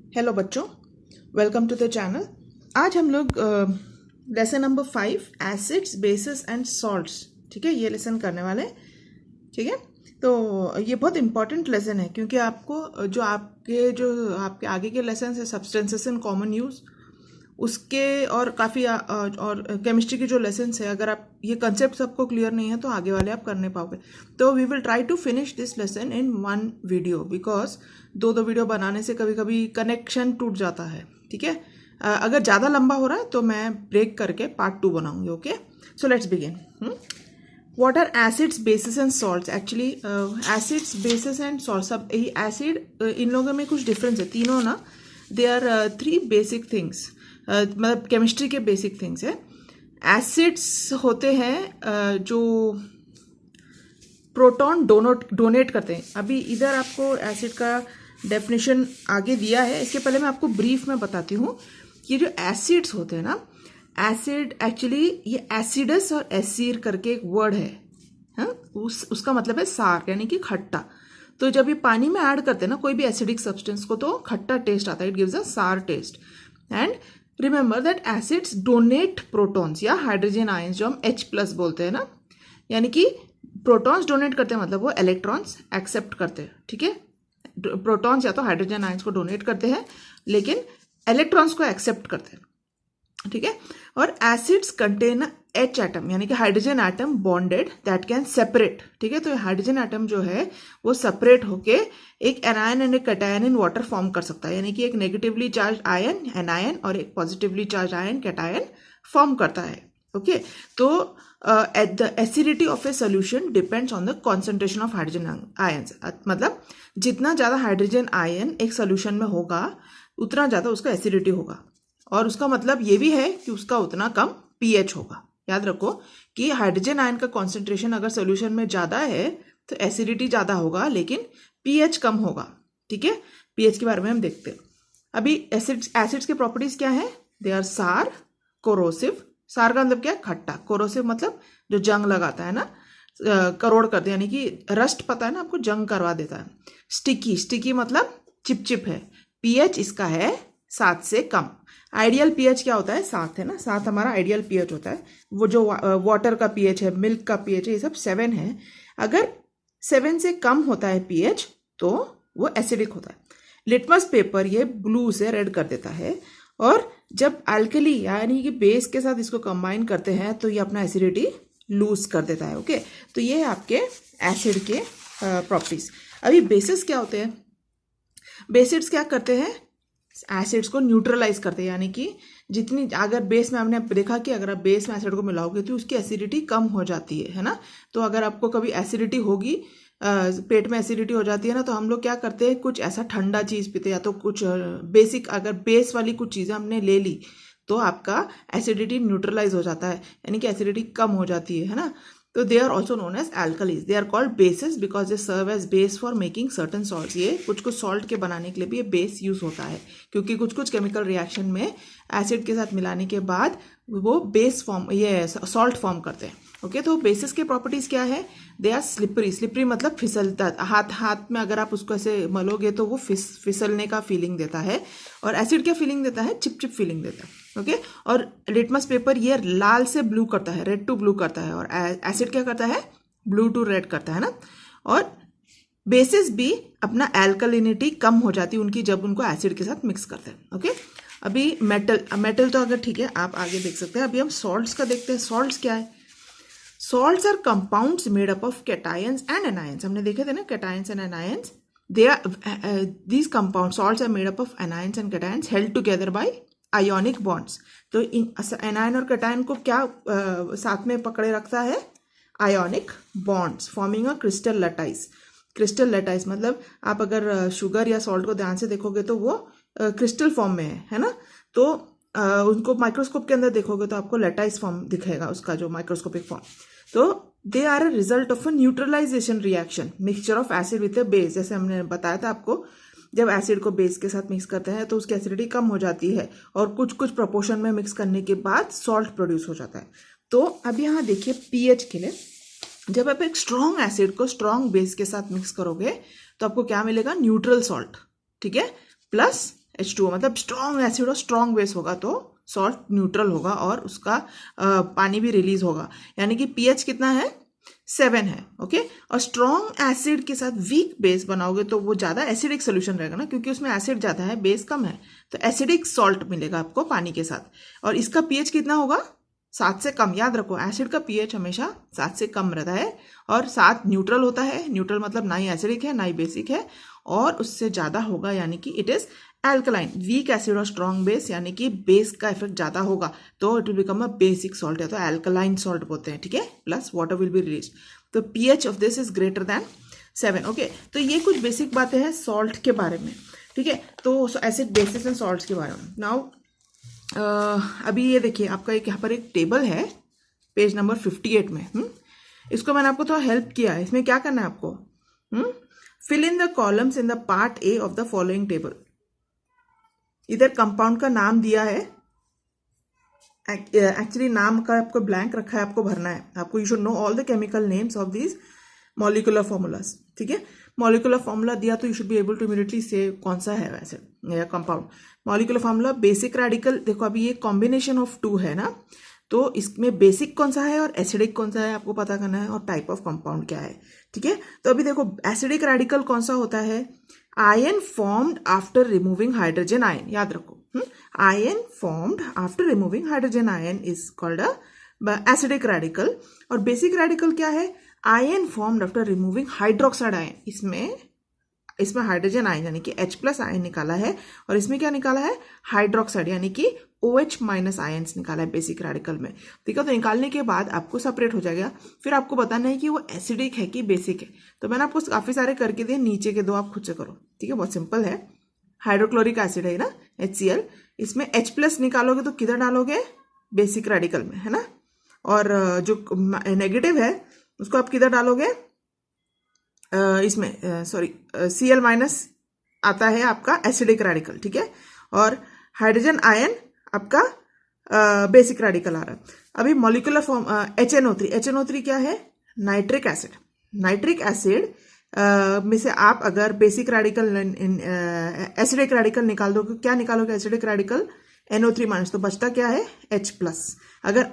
Hello बच्चों, welcome to the channel. आज हम लोग lesson number 5 acids bases and salts, ठीक है, ये लेसन करने वाले हैं। ठीक है, तो ये बहुत इंपॉर्टेंट लेसन है क्योंकि आपको जो आपके आगे के लेसन है सब्सटेंसेस इन कॉमन यूज उसके और काफ़ी और केमिस्ट्री के जो लेसन्स है, अगर आप ये कंसेप्ट आपको क्लियर नहीं है तो आगे वाले आप कर नहीं पाओगे। तो we will try to finish this lesson in one video, because दो वीडियो बनाने से कभी कभी कनेक्शन टूट जाता है। ठीक है, अगर ज़्यादा लंबा हो रहा है तो मैं ब्रेक करके पार्ट 2 बनाऊंगी। Okay, so let's begin. What are acids, bases and salts? Actually, acids, bases and salts, सब यही एसिड इन लोगों में कुछ डिफरेंस है। तीनों ना, दे आर 3 बेसिक थिंग्स, मतलब केमिस्ट्री के बेसिक थिंग्स है। एसिड्स होते हैं जो प्रोटॉन डोनेट करते हैं। अभी इधर आपको एसिड का डेफिनेशन आगे दिया है, इसके पहले मैं आपको ब्रीफ में बताती हूँ कि जो एसिड्स होते हैं ना, एसिड एक्चुअली ये एसिडस और एसिर करके एक वर्ड है, हाँ? उसका मतलब है सार, यानी कि खट्टा। तो जब ये पानी में ऐड करते हैं ना कोई भी एसिडिक सब्सटेंस को, तो खट्टा टेस्ट आता है, it gives a sour taste. And remember that acids donate protons या हाइड्रोजन आयंस, जो हम H+ बोलते हैं ना, यानी कि प्रोटॉन्स डोनेट करते हैं मतलब वो इलेक्ट्रॉन्स एक्सेप्ट करते हैं। ठीक है, प्रोटॉन्स या तो हाइड्रोजन आयंस को डोनेट करते हैं लेकिन इलेक्ट्रॉन्स को एक्सेप्ट करते हैं। ठीक है, और एसिड्स कंटेन H एटम, यानी कि hydrogen atom bonded that can separate. ठीक है, तो हाइड्रोजन एटम जो है वो सेपरेट होके एक एनायन एंड एक कैटायन इन वाटर फॉर्म कर सकता है, यानी कि एक नेगेटिवली चार्ज आयन एनायन और एक positively charge ion cation form करता है। ओके, तो the acidity of a solution depends on the concentration of hydrogen ions, मतलब जितना ज़्यादा हाइड्रोजन आयन एक सोल्यूशन में होगा उतना ज़्यादा उसका एसिडिटी होगा, और उसका मतलब ये भी है कि उसका उतना कम pH होगा। याद रखो कि हाइड्रोजन आयन का कॉन्सेंट्रेशन अगर सोल्यूशन में ज़्यादा है तो एसिडिटी ज़्यादा होगा लेकिन pH कम होगा। ठीक है, pH के बारे में हम देखते हैं। अभी एसिड्स के प्रॉपर्टीज क्या है? दे आर सार, कोरोसिव। सार का मतलब क्या है? खट्टा। कोरोसिव मतलब जो जंग लगाता है ना, करोड़ करते, यानी कि रस्ट, पता है ना आपको, जंग करवा देता है। स्टिकी मतलब चिपचिप है। pH इसका है 7 से कम। आइडियल pH क्या होता है? 7 है ना, 7 हमारा आइडियल pH होता है। वो जो वाटर का pH है, मिल्क का pH है, ये सब 7 है। अगर 7 से कम होता है pH तो वो एसिडिक होता है। लिटमस पेपर ये ब्लू से रेड कर देता है, और जब अल्कली यानी कि बेस के साथ इसको कंबाइन करते हैं तो ये अपना एसिडिटी लूज कर देता है। ओके, तो ये है आपके एसिड के प्रॉपर्टीज। अभी बेसिस क्या होते हैं? बेसिड्स क्या करते हैं? एसिड्स को न्यूट्रलाइज करते हैं, यानी कि जितनी, अगर बेस में हमने देखा कि अगर आप बेस में एसिड को मिलाओगे तो उसकी एसिडिटी कम हो जाती है ना। तो अगर आपको कभी एसिडिटी होगी, पेट में एसिडिटी हो जाती है ना, तो हम लोग क्या करते हैं, कुछ ऐसा ठंडा चीज़ पीते, या तो कुछ बेसिक, अगर बेस वाली कुछ चीज़ें हमने ले ली तो आपका एसिडिटी न्यूट्रलाइज हो जाता है, यानी कि एसिडिटी कम हो जाती है ना। तो they are also known as alkalis. They are called bases because they serve as base for making certain salts. ये कुछ सॉल्ट के बनाने के लिए भी ये बेस यूज होता है, क्योंकि कुछ केमिकल रिएक्शन में एसिड के साथ मिलाने के बाद वो बेस फॉर्म, ये सॉल्ट फॉर्म करते हैं। ओके, तो बेसिस के प्रॉपर्टीज क्या है? They are slippery. स्लिपरी मतलब फिसलता, हाथ में अगर आप उसको ऐसे मलोगे तो वो फिसलने का फीलिंग देता है, और एसिड क्या फीलिंग देता है? चिप फीलिंग देता है। ओके, और लिटमस पेपर ये लाल से ब्लू करता है, रेड टू ब्लू करता है, और एसिड क्या करता है? ब्लू टू रेड करता है ना। और बेसिस भी अपना एल्कलिनिटी कम हो जाती है उनकी जब उनको एसिड के साथ मिक्स करते हैं। ओके, अभी मेटल तो अगर ठीक है आप आगे देख सकते हैं। अभी हम सॉल्ट्स का देखते हैं। सॉल्ट्स क्या है? Salts are compounds made up of cations and anions. हमने देखे थे ना, cations and anions. They are these compound salts are made up of anions and cations held together by ionic bonds. तो एनायन और cation को क्या साथ में पकड़े रखता है? Ionic bonds forming a crystal lattice. Crystal lattice मतलब आप अगर शुगर या सॉल्ट को ध्यान से देखोगे तो वो क्रिस्टल फॉर्म में है ना। तो उनको माइक्रोस्कोप के अंदर देखोगे तो आपको लैटाइस फॉर्म दिखेगा, उसका जो माइक्रोस्कोपिक फॉर्म। तो they are a result of a neutralisation reaction, mixture of acid with a base. जैसे हमने बताया था आपको, जब एसिड को बेस के साथ मिक्स करते हैं तो उसकी एसिडिटी कम हो जाती है, और कुछ प्रोपोर्शन में मिक्स करने के बाद सॉल्ट प्रोड्यूस हो जाता है। तो अब यहाँ देखिए pH के लिए, जब आप एक स्ट्रॉन्ग एसिड को स्ट्रॉन्ग बेस के साथ मिक्स करोगे तो आपको क्या मिलेगा? Neutral salt. ठीक है, प्लस H2O, मतलब स्ट्रॉन्ग एसिड और स्ट्रॉन्ग बेस होगा तो सॉल्ट न्यूट्रल होगा और उसका पानी भी रिलीज होगा, यानी कि pH कितना है 7 है। ओके, और स्ट्रॉन्ग एसिड के साथ वीक बेस बनाओगे तो वो ज़्यादा एसिडिक सोल्यूशन रहेगा ना, क्योंकि उसमें एसिड ज़्यादा है बेस कम है, तो एसिडिक सॉल्ट मिलेगा आपको पानी के साथ। और इसका pH कितना होगा 7 से कम। याद रखो एसिड का pH हमेशा 7 से कम रहता है, और 7 न्यूट्रल होता है। न्यूट्रल मतलब ना ही एसिडिक है ना ही बेसिक है, और उससे ज़्यादा होगा यानी कि it is alkaline. Weak acid और स्ट्रॉन्ग बेस यानी कि बेस का इफेक्ट ज़्यादा होगा तो it will become a basic salt, है तो एल्कलाइन सॉल्ट बोलते हैं। ठीक है, plus water will be release, तो pH of this is greater than 7। Okay, तो ये कुछ बेसिक बातें हैं सॉल्ट के बारे में। ठीक है, तो एसिड बेसिस एंड सॉल्ट्स के बारे में। नाउ अभी ये देखिए आपका एक यहाँ पर एक टेबल है पेज नंबर 58 में। इसको मैंने आपको थोड़ा हेल्प किया है। इसमें क्या करना है आपको, fill in the columns in the part A of the following table. इधर कंपाउंड का नाम दिया है, एक्चुअली नाम का आपको ब्लैंक रखा है, आपको भरना है। आपको you should know all the chemical names of these molecular formulas. ठीक है, मॉलिकुलर फॉर्मूला दिया तो you should be able to immediately से कौन सा है वैसे compound. Molecular formula basic radical, देखो अभी ये कॉम्बिनेशन ऑफ 2 है ना, तो इसमें बेसिक कौन सा है और एसिडिक कौन सा है आपको पता करना है, और टाइप ऑफ कंपाउंड क्या है। ठीक है, तो अभी देखो एसिडिक रेडिकल कौन सा होता है, ion formed after removing hydrogen ion. याद रखो, ion formed after removing hydrogen ion is called a acidic radical. और बेसिक रेडिकल क्या है, ion formed after removing hydroxide ion. इसमें हाइड्रोजन आयन यानी कि H+ आयन निकाला है, और इसमें क्या निकाला है हाइड्रोक्साइड यानी कि OH- आयन्स निकाला है बेसिक रेडिकल में। ठीक है, तो निकालने के बाद आपको सेपरेट हो जाएगा, फिर आपको बताना है कि वो एसिडिक है कि बेसिक है। तो मैंने आपको काफी सारे करके दिए, नीचे के 2 आप खुद से करो। ठीक है, बहुत सिंपल है। हाइड्रोक्लोरिक एसिड है ना HCl, इसमें H+ निकालोगे तो किधर डालोगे, बेसिक रेडिकल में, है ना। और जो नेगेटिव है उसको आप किधर डालोगे, इसमें सॉरी Cl- आता है आपका एसिडिक रेडिकल। ठीक है, और हाइड्रोजन आयन आपका बेसिक रेडिकल आ रहा है। अभी मॉलिक्यूलर फॉर्म HNO3 क्या है, नाइट्रिक एसिड। नाइट्रिक एसिड में से आप अगर बेसिक रेडिकल एसिडिक रेडिकल निकाल दो, क्या निकालोगे एसिडिक रेडिकल NO3-, तो बचता क्या है H+। अगर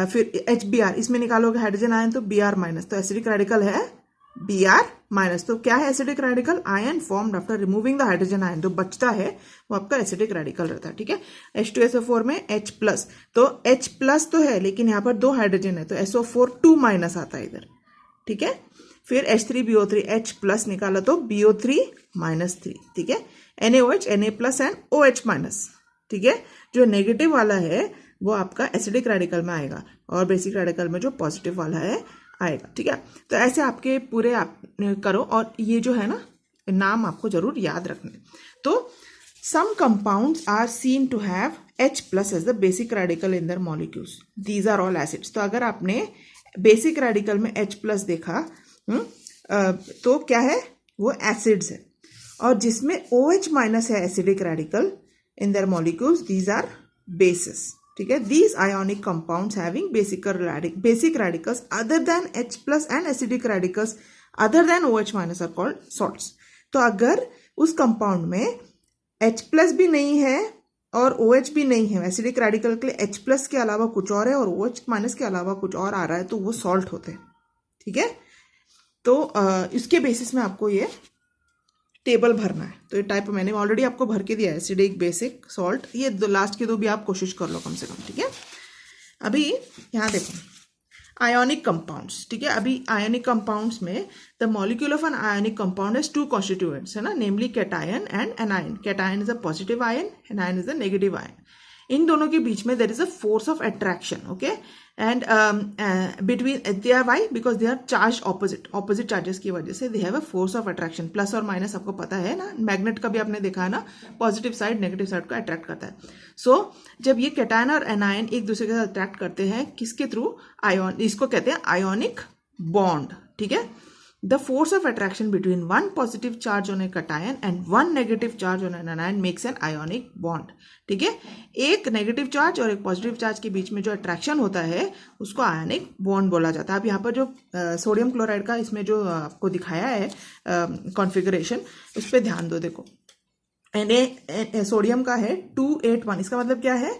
फिर HBr इसमें निकालोगे हाइड्रोजन आयन तो Br-, तो एसिडिक रेडिकल है Br-। तो क्या है acidic radical, ion formed after removing the hydrogen ion, तो बचता है वो आपका एसिडिक रेडिकल रहता है। ठीक है, H2SO4 में H+, तो H+ तो है लेकिन यहाँ पर 2 हाइड्रोजन है तो SO4 2- आता है इधर। ठीक है, फिर H3BO3 H+ निकाला तो BO3-3। ठीक है, NaOH Na+ एंड OH-। ठीक है, जो नेगेटिव वाला है वो आपका एसिडिक रेडिकल में आएगा, और बेसिक रेडिकल में जो पॉजिटिव वाला है आएगा। ठीक है, तो ऐसे आपके पूरे आप करो, और ये जो है ना नाम आपको जरूर याद रखने। तो some compounds are seen to have H+ as the basic radical in their molecules, these are all acids. तो अगर आपने बेसिक रेडिकल में H+ देखा तो क्या है, वो एसिड्स है। और जिसमें OH- है acidic radical in their molecules, these are bases. ठीक है, these ionic compounds having basic radicals other than H+ and acidic radicals other than OH- are called salts. तो अगर उस कंपाउंड में H+ भी नहीं है और OH भी नहीं है, एसिडिक रेडिकल के लिए H+ के अलावा कुछ और है और OH- के अलावा कुछ और आ रहा है, तो वो सॉल्ट होते हैं। ठीक है, तो इसके बेसिस में आपको ये टेबल भरना है। तो ये टाइप मैंने ऑलरेडी आपको भर के दिया है, एसिडिक, बेसिक, सॉल्ट, ये लास्ट के 2 भी आप कोशिश कर लो कम से कम। ठीक है, अभी यहाँ देखो आयोनिक कंपाउंड्स। ठीक है, अभी आयोनिक कंपाउंड्स में the molecule of an ionic compound has 2 constituents, है ना, namely cation and anion. Cation is a positive ion, anion is a negative ion. इन दोनों के बीच में there is a force of attraction. Okay, and between they are why, because they are charge opposite charges की वजह से they have a force of attraction, plus और minus आपको पता है ना, मैग्नेट का भी आपने देखा है ना, पॉजिटिव साइड नेगेटिव साइड को अट्रैक्ट करता है। सो जब ये कैटायन और एनायन एक दूसरे के साथ अट्रैक्ट करते हैं, किसके थ्रू, आयोन, इसको कहते हैं आयोनिक बॉन्ड। ठीक है, the force of attraction between one positive charge on a cation and one negative charge on an anion makes an ionic bond. ठीक है, एक नेगेटिव चार्ज और एक पॉजिटिव चार्ज के बीच में जो अट्रैक्शन होता है उसको आयनिक बॉन्ड बोला जाता है। अब यहाँ पर जो सोडियम क्लोराइड का इसमें जो आपको दिखाया है कॉन्फ़िगरेशन, उस पर ध्यान दो। देखो सोडियम का है 281। इसका मतलब क्या है,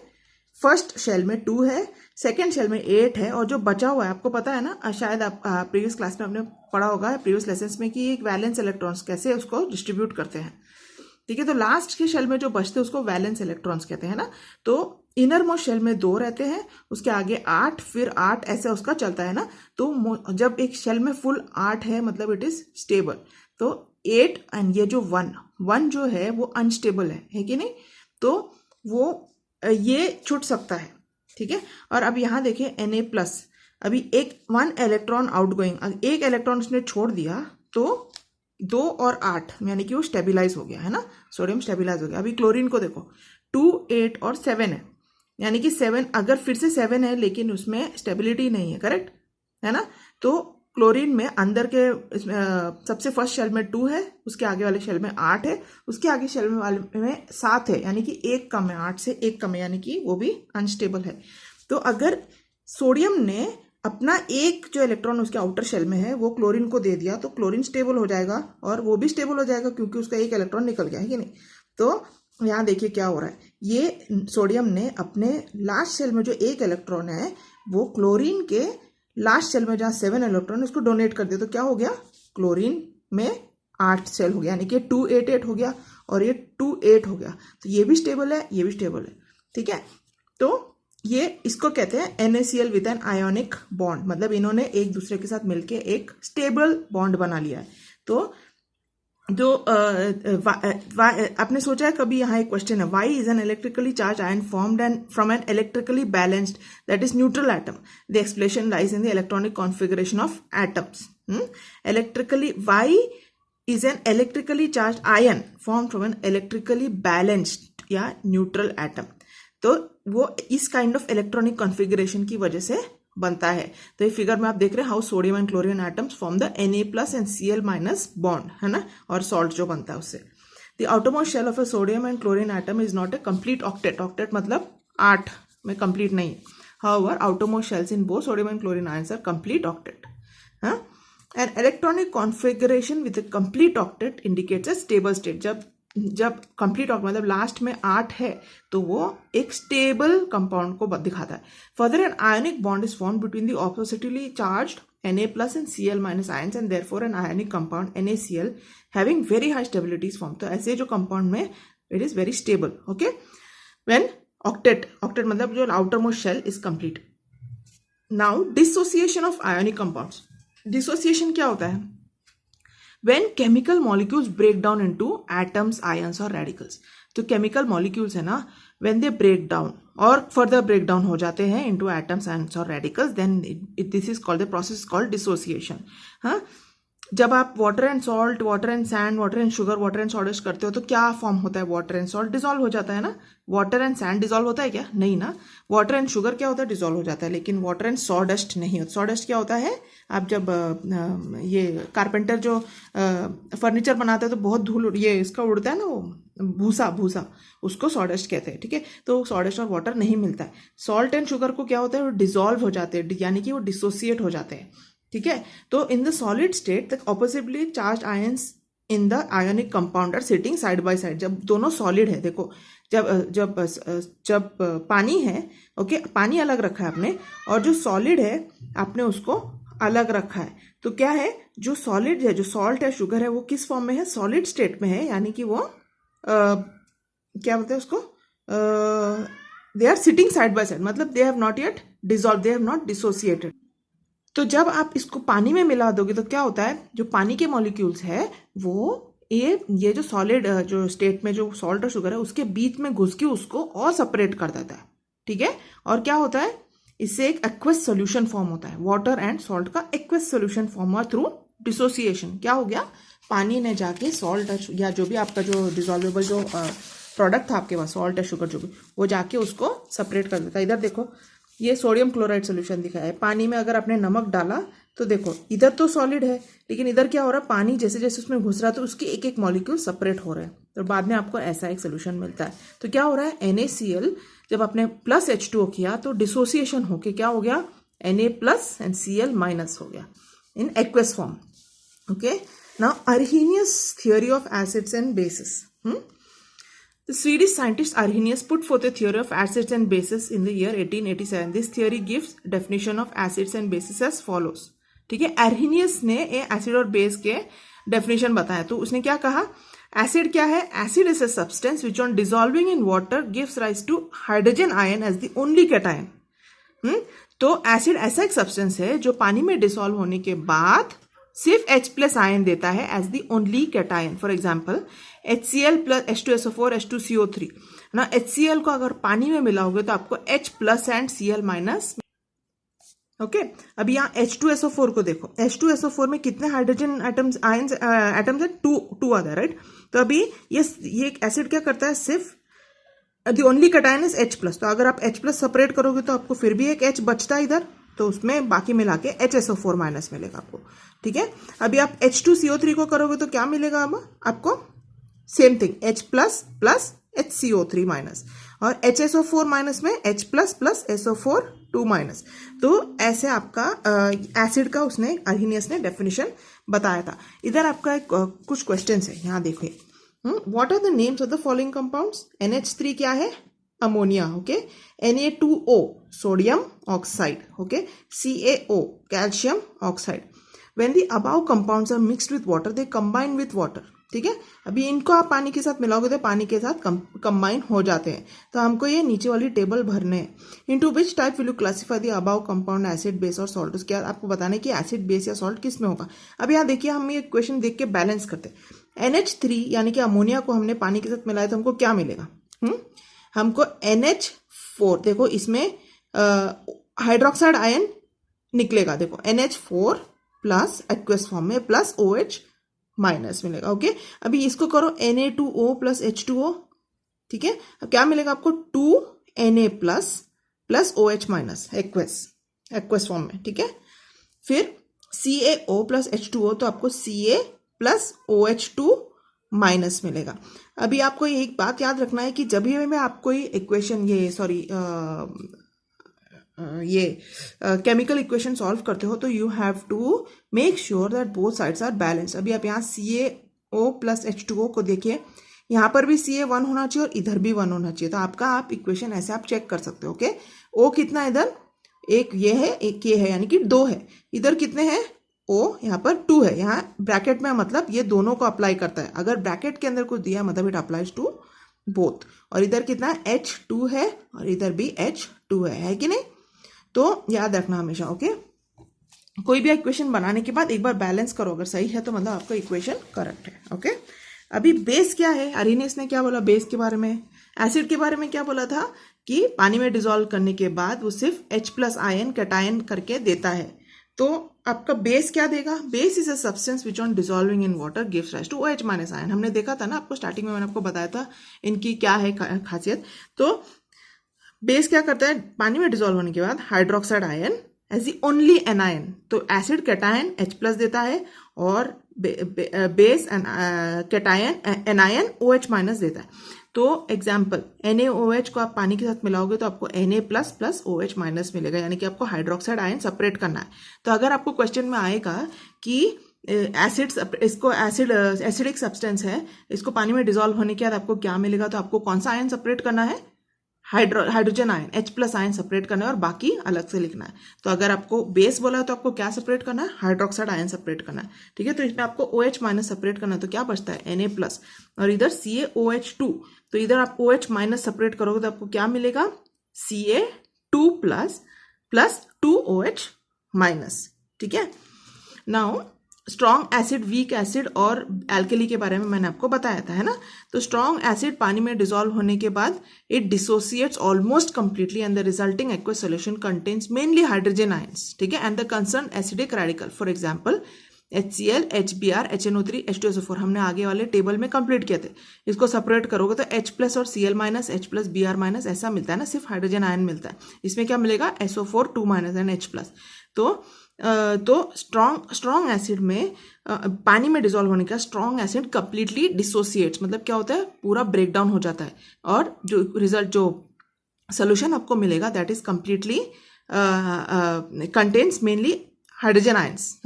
फर्स्ट शेल में 2 है, सेकेंड शेल में 8 है, और जो बचा हुआ है आपको पता है ना, शायद आप प्रीवियस क्लास में आपने पढ़ा होगा, प्रीवियस लेसन्स में, कि एक वैलेंस इलेक्ट्रॉन्स कैसे उसको डिस्ट्रीब्यूट करते हैं। ठीक है, तो लास्ट के शेल में जो बचते हैं उसको वैलेंस इलेक्ट्रॉन्स कहते हैं ना। तो इनर मोस्ट शेल में 2 रहते हैं, उसके आगे 8, फिर 8, ऐसे उसका चलता है ना। तो जब एक शेल में फुल 8 है मतलब इट इज स्टेबल। तो 8 एंड ये जो 1 जो है वो अनस्टेबल है कि नहीं, तो वो ये छूट सकता है। ठीक है, और अब यहाँ देखिए Na+, अभी 1 इलेक्ट्रॉन आउटगोइंग, एक इलेक्ट्रॉन उसने छोड़ दिया तो 2 और 8 यानी कि वो स्टेबिलाईज हो गया है ना, सोडियम स्टेबिलाईज हो गया। अभी क्लोरीन को देखो 2, 8 और 7 है, यानी कि 7 अगर फिर से 7 है लेकिन उसमें स्टेबिलिटी नहीं है, करेक्ट है ना। तो क्लोरीन में अंदर के सबसे फर्स्ट शेल में 2 है, उसके आगे वाले शेल में 8 है, उसके आगे शेल में वाले में 7 है, यानी कि 1 कम है, 8 से 1 कम है, यानी कि वो भी अनस्टेबल है। तो अगर सोडियम ने अपना एक जो इलेक्ट्रॉन उसके आउटर शेल में है वो क्लोरीन को दे दिया तो क्लोरीन स्टेबल हो जाएगा, और वो भी स्टेबल हो जाएगा क्योंकि उसका एक इलेक्ट्रॉन निकल गया है कि नहीं। तो यहाँ देखिए क्या हो रहा है, ये सोडियम ने अपने लास्ट शेल में जो एक इलेक्ट्रॉन है वो क्लोरीन के लास्ट शेल में जहाँ 7 इलेक्ट्रॉन उसको डोनेट कर दिया, तो क्या हो गया, क्लोरीन में 8 शेल हो गया, यानी कि 288 हो गया और ये 28 हो गया। तो ये भी स्टेबल है, ये भी स्टेबल है। ठीक है, तो ये इसको कहते हैं NaCl with an ionic bond, मतलब इन्होंने एक दूसरे के साथ मिलके एक स्टेबल बॉन्ड बना लिया है। तो जो आपने सोचा है कभी, यहाँ एक क्वेश्चन है, why is an electrically charge ion formed and from an electrically balanced that is neutral atom, the explanation lies in the electronic configuration of atoms. Electrically, why is an electrically charge ion formed from an electrically balanced या neutral atom, तो वो इस kind of electronic configuration की वजह से बनता है। तो ये फिगर में आप देख रहे हैं how sodium and chlorine atoms form the Na+ and Cl- bond, है ना, और सॉल्ट जो बनता है उससे। The outermost shell of a sodium and chlorine atom is not a complete octet, octet मतलब 8 में कंप्लीट नहीं। However outermost shells in both sodium and chlorine ions are complete octet. An electronic configuration with a complete octet indicates a stable state. जब complete octet मतलब last में 8 है तो वो एक स्टेबल कंपाउंड को दिखाता है। Further an ionic bond is formed between the oppositely charged Na+ and Cl- ions and therefore an ionic compound NaCl having very high stability is form. तो ऐसे जो कंपाउंड में it is very stable. Okay, when octet मतलब जो outer most shell is complete. Now dissociation of ionic compounds. Dissociation क्या होता है, when chemical molecules break down into atoms, ions और radicals। तो chemical molecules है ना, when they break down और further break down हो जाते हैं into atoms, ions और radicals, then this is called, the process is called dissociation। हाँ, जब आप water and salt, water and sand, water and sugar, water and salt करते हो तो क्या फॉर्म होता है, वाटर एंड सॉल्ट डिजोल्व हो जाता है ना। वाटर एंड सैंड डिजोल्व होता है क्या, नहीं ना। वाटर एंड शुगर क्या होता है, डिजोल्व हो जाता है, लेकिन वाटर एंड सॉडस्ट नहीं होता। सॉडस्ट क्या होता है, आप जब ये कारपेंटर जो फर्नीचर बनाते हैं तो बहुत धूल ये इसका उड़ता है ना, वो भूसा, उसको सॉडस्ट कहते हैं। ठीक है, तो सॉडस्ट और वाटर नहीं मिलता है। सॉल्ट एंड शुगर को क्या होता है, वो डिजोल्व हो जाते हैं, यानी कि वो डिसोसिएट हो जाते हैं। ठीक है, तो in the solid state the oppositely charge ions in the ionic compound are sitting side by side. जब दोनों सॉलिड है, देखो जब पानी है, ओके, पानी अलग रखा है आपने, और जो सॉलिड है आपने उसको अलग रखा है, तो क्या है, जो सॉलिड है, जो सॉल्ट है, शुगर है, वो किस फॉर्म में है, सॉलिड स्टेट में है, यानी कि वो क्या बोलते हैं उसको, they are sitting side by side, मतलब they have not yet dissolve, they have not dissociated. तो जब आप इसको पानी में मिला दोगे तो क्या होता है, जो पानी के मॉलिक्यूल्स है वो ये जो सॉलिड जो स्टेट में जो सॉल्ट और शुगर है उसके बीच में घुस के उसको और सेपरेट कर देता है। ठीक है, और क्या होता है, इससे एक एक्वस सॉल्यूशन फॉर्म होता है। वाटर एंड सॉल्ट का एक्वस सॉल्यूशन फॉर्म हुआ थ्रू डिसोसिएशन। क्या हो गया, पानी ने जाके सॉल्ट या जो भी आपका जो डिसॉल्वेबल जो प्रोडक्ट था आपके पास, सॉल्ट या शुगर जो भी, वो जाके उसको सेपरेट कर देता है। इधर देखो, ये सोडियम क्लोराइड सोल्यूशन दिखाया है। पानी में अगर आपने नमक डाला तो देखो इधर तो सॉलिड है, लेकिन इधर क्या हो रहा है, पानी जैसे जैसे उसमें घुस रहा है तो उसके एक एक मॉलिक्यूल सेपरेट हो रहे हैं, तो बाद में आपको ऐसा एक सोल्यूशन मिलता है। तो क्या हो रहा है, NaCl जब आपने प्लस H2O किया तो डिसोसिएशन होके क्या हो गया, Na+ एंड Cl- हो गया in aqueous form. Okay, now Arrhenius theory of acids and bases. The Swedish scientist Arrhenius put forth a theory of acids and bases in the year 1887. This theory gives definition of acids and bases as follows. ठीक है, एर्हीनियस ने acid और base के definition बताया. तो उसने क्या कहा, एसिड क्या है, acid is a substance which on dissolving in water gives rise to hydrogen ion as the only cation. तो एसिड ऐसा एक सब्सटेंस है जो पानी में डिसॉल्व होने के बाद सिर्फ H प्लस आयन देता है as the only cation. For example HCl plus H2SO4 H2CO3 ना, HCl को अगर पानी में मिलाओगे तो आपको H plus and Cl minus. Okay, अभी यहाँ H2SO4 को देखो, H2SO4 में कितने हाइड्रोजन एटम्स एटम्स है, टू आ है, राइट. तो अभी ये एसिड क्या करता है, सिर्फ the only cation is H plus. तो अगर आप H प्लस सेपरेट करोगे तो आपको फिर भी एक H बचता है इधर, तो उसमें बाकी मिला के HSO4 माइनस मिलेगा आपको. ठीक है, अभी आप H2CO3 को करोगे तो क्या मिलेगा आपको, same thing, H plus plus HCO3 minus, और HSO4 माइनस में H plus plus SO4 2 minus. तो ऐसे आपका एसिड का उसने अर्हीनियस ने डेफिनेशन बताया था. इधर आपका कुछ क्वेश्चन है, यहाँ देखिए. What are the names of the following compounds. NH3 क्या है, ammonia. Okay, Na2O sodium oxide. Okay, CaO calcium oxide. When the above compounds are mixed with water they combine with water. ठीक है, अभी इनको आप पानी के साथ मिलाओगे तो पानी के साथ कंबाइन हो जाते हैं. तो हमको ये नीचे वाली टेबल भरने हैं. Into which type will you classify the above compound, acid base और सॉल्ट. क्या आपको बताना है कि एसिड बेस या सॉल्ट किस में होगा. अब यहाँ देखिए, हम ये क्वेश्चन देख के बैलेंस करते हैं. NH3 यानी कि अमोनिया को हमने पानी के साथ मिलाया तो हमको क्या मिलेगा, हमको NH4, देखो इसमें हाइड्रोक्साइड आयन निकलेगा. देखो NH4 प्लस एक्वस फॉर्म में प्लस OH माइनस मिलेगा. ओके, अभी इसको करो Na2O प्लस H2O. ठीक है, अब क्या मिलेगा आपको, 2Na plus plus OH minus aqueous form में. ठीक है, फिर CaO प्लस H2O, तो आपको Ca प्लस OH2 माइनस मिलेगा. अभी आपको एक बात याद रखना है कि जब भी मैं आपको ये इक्वेशन केमिकल इक्वेशन सॉल्व करते हो तो you have to make sure that both sides are balance. अभी आप यहाँ CaO प्लस H2O को देखिए, यहाँ पर भी Ca 1 होना चाहिए और इधर भी 1 होना चाहिए. तो आपका आप इक्वेशन ऐसे आप चेक कर सकते हो. ओके, O कितना, इधर एक ये है एक ये है, यानी कि 2 है. इधर कितने हैं, O यहाँ पर 2 है. यहाँ ब्रैकेट में मतलब ये दोनों को अप्लाई करता है. अगर ब्रैकेट के अंदर कुछ दिया मतलब इट अप्लाइज टू बोथ. और इधर कितना H2 है और इधर भी H2 है कि नहीं. तो याद रखना हमेशा. ओके, कोई भी इक्वेशन बनाने के बाद एक बार बैलेंस करो, अगर सही है तो मतलब आपका इक्वेशन करेक्ट है. ओके, अभी बेस क्या है, अर्हीनियस ने क्या बोला बेस के बारे में. एसिड के बारे में क्या बोला था कि पानी में डिसॉल्व करने के बाद वो सिर्फ H प्लस आयन कैटायन करके देता है. तो आपका बेस क्या देगा, base is a substance which on dissolving in water gives rise to OH minus ion. हमने देखा था ना आपको स्टार्टिंग में, मैंने आपको बताया था इनकी क्या है खासियत. तो बेस क्या करता है, पानी में डिसॉल्व होने के बाद hydroxide ion as the only anion. तो एसिड कैटायन H प्लस देता है और base cation anion OH minus देता है. तो एग्जाम्पल NaOH को आप पानी के साथ मिलाओगे तो आपको Na plus plus OH minus मिलेगा, यानी कि आपको हाइड्रोक्साइड आयन सेपरेट करना है. तो अगर आपको क्वेश्चन में आएगा कि एसिडिक सब्सटेंस है, इसको पानी में डिसॉल्व होने के बाद आपको क्या मिलेगा, तो आपको कौन सा आयन सेपरेट करना है, hydrogen ion H plus ion separate करना है और बाकी अलग से लिखना है. तो अगर आपको बेस बोला है तो आपको क्या सेपरेट करना है, हाइड्रोक्साइड आयन सेपरेट करना है. ठीक है, तो इसमें आपको OH माइनस सेपरेट करना है. तो क्या बचता है Na प्लस और इधर CaOH2. तो इधर आप OH माइनस सेपरेट करोगे तो आपको क्या मिलेगा, Ca2 plus plus 2OH minus. ठीक है, now strong acid, weak acid और एल्कली के बारे में मैंने आपको बताया था, है ना. तो स्ट्रॉन्ग एसिड पानी में डिसॉल्व होने के बाद it dissociates almost completely and the resulting aqueous solution contains mainly hydrogen ions. ठीक है, and the concern acidic radical, for example HCl, HBr, HNO3, H2SO4 हमने आगे वाले टेबल में कंप्लीट किए थे. इसको सेपरेट करोगे तो H प्लस और Cl minus H plus Br minus ऐसा मिलता है ना, सिर्फ हाइड्रोजन आयन मिलता है. इसमें क्या मिलेगा, SO4 2 minus and H plus. तो स्ट्रॉन्ग एसिड में पानी में डिसॉल्व होने का स्ट्रॉन्ग एसिड कंप्लीटली डिसोसिएट्स, मतलब क्या होता है, पूरा ब्रेक डाउन हो जाता है और जो सोल्यूशन आपको मिलेगा that is completely contains mainly hydrogen ions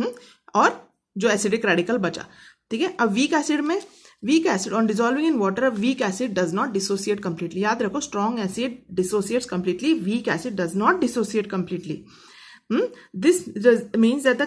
और जो एसिडिक रेडिकल बचा. ठीक है, अब वीक एसिड में weak acid on dissolving in water, weak acid does not dissociate completely. याद रखो, strong acid dissociates completely, weak acid does not dissociate completely. This means that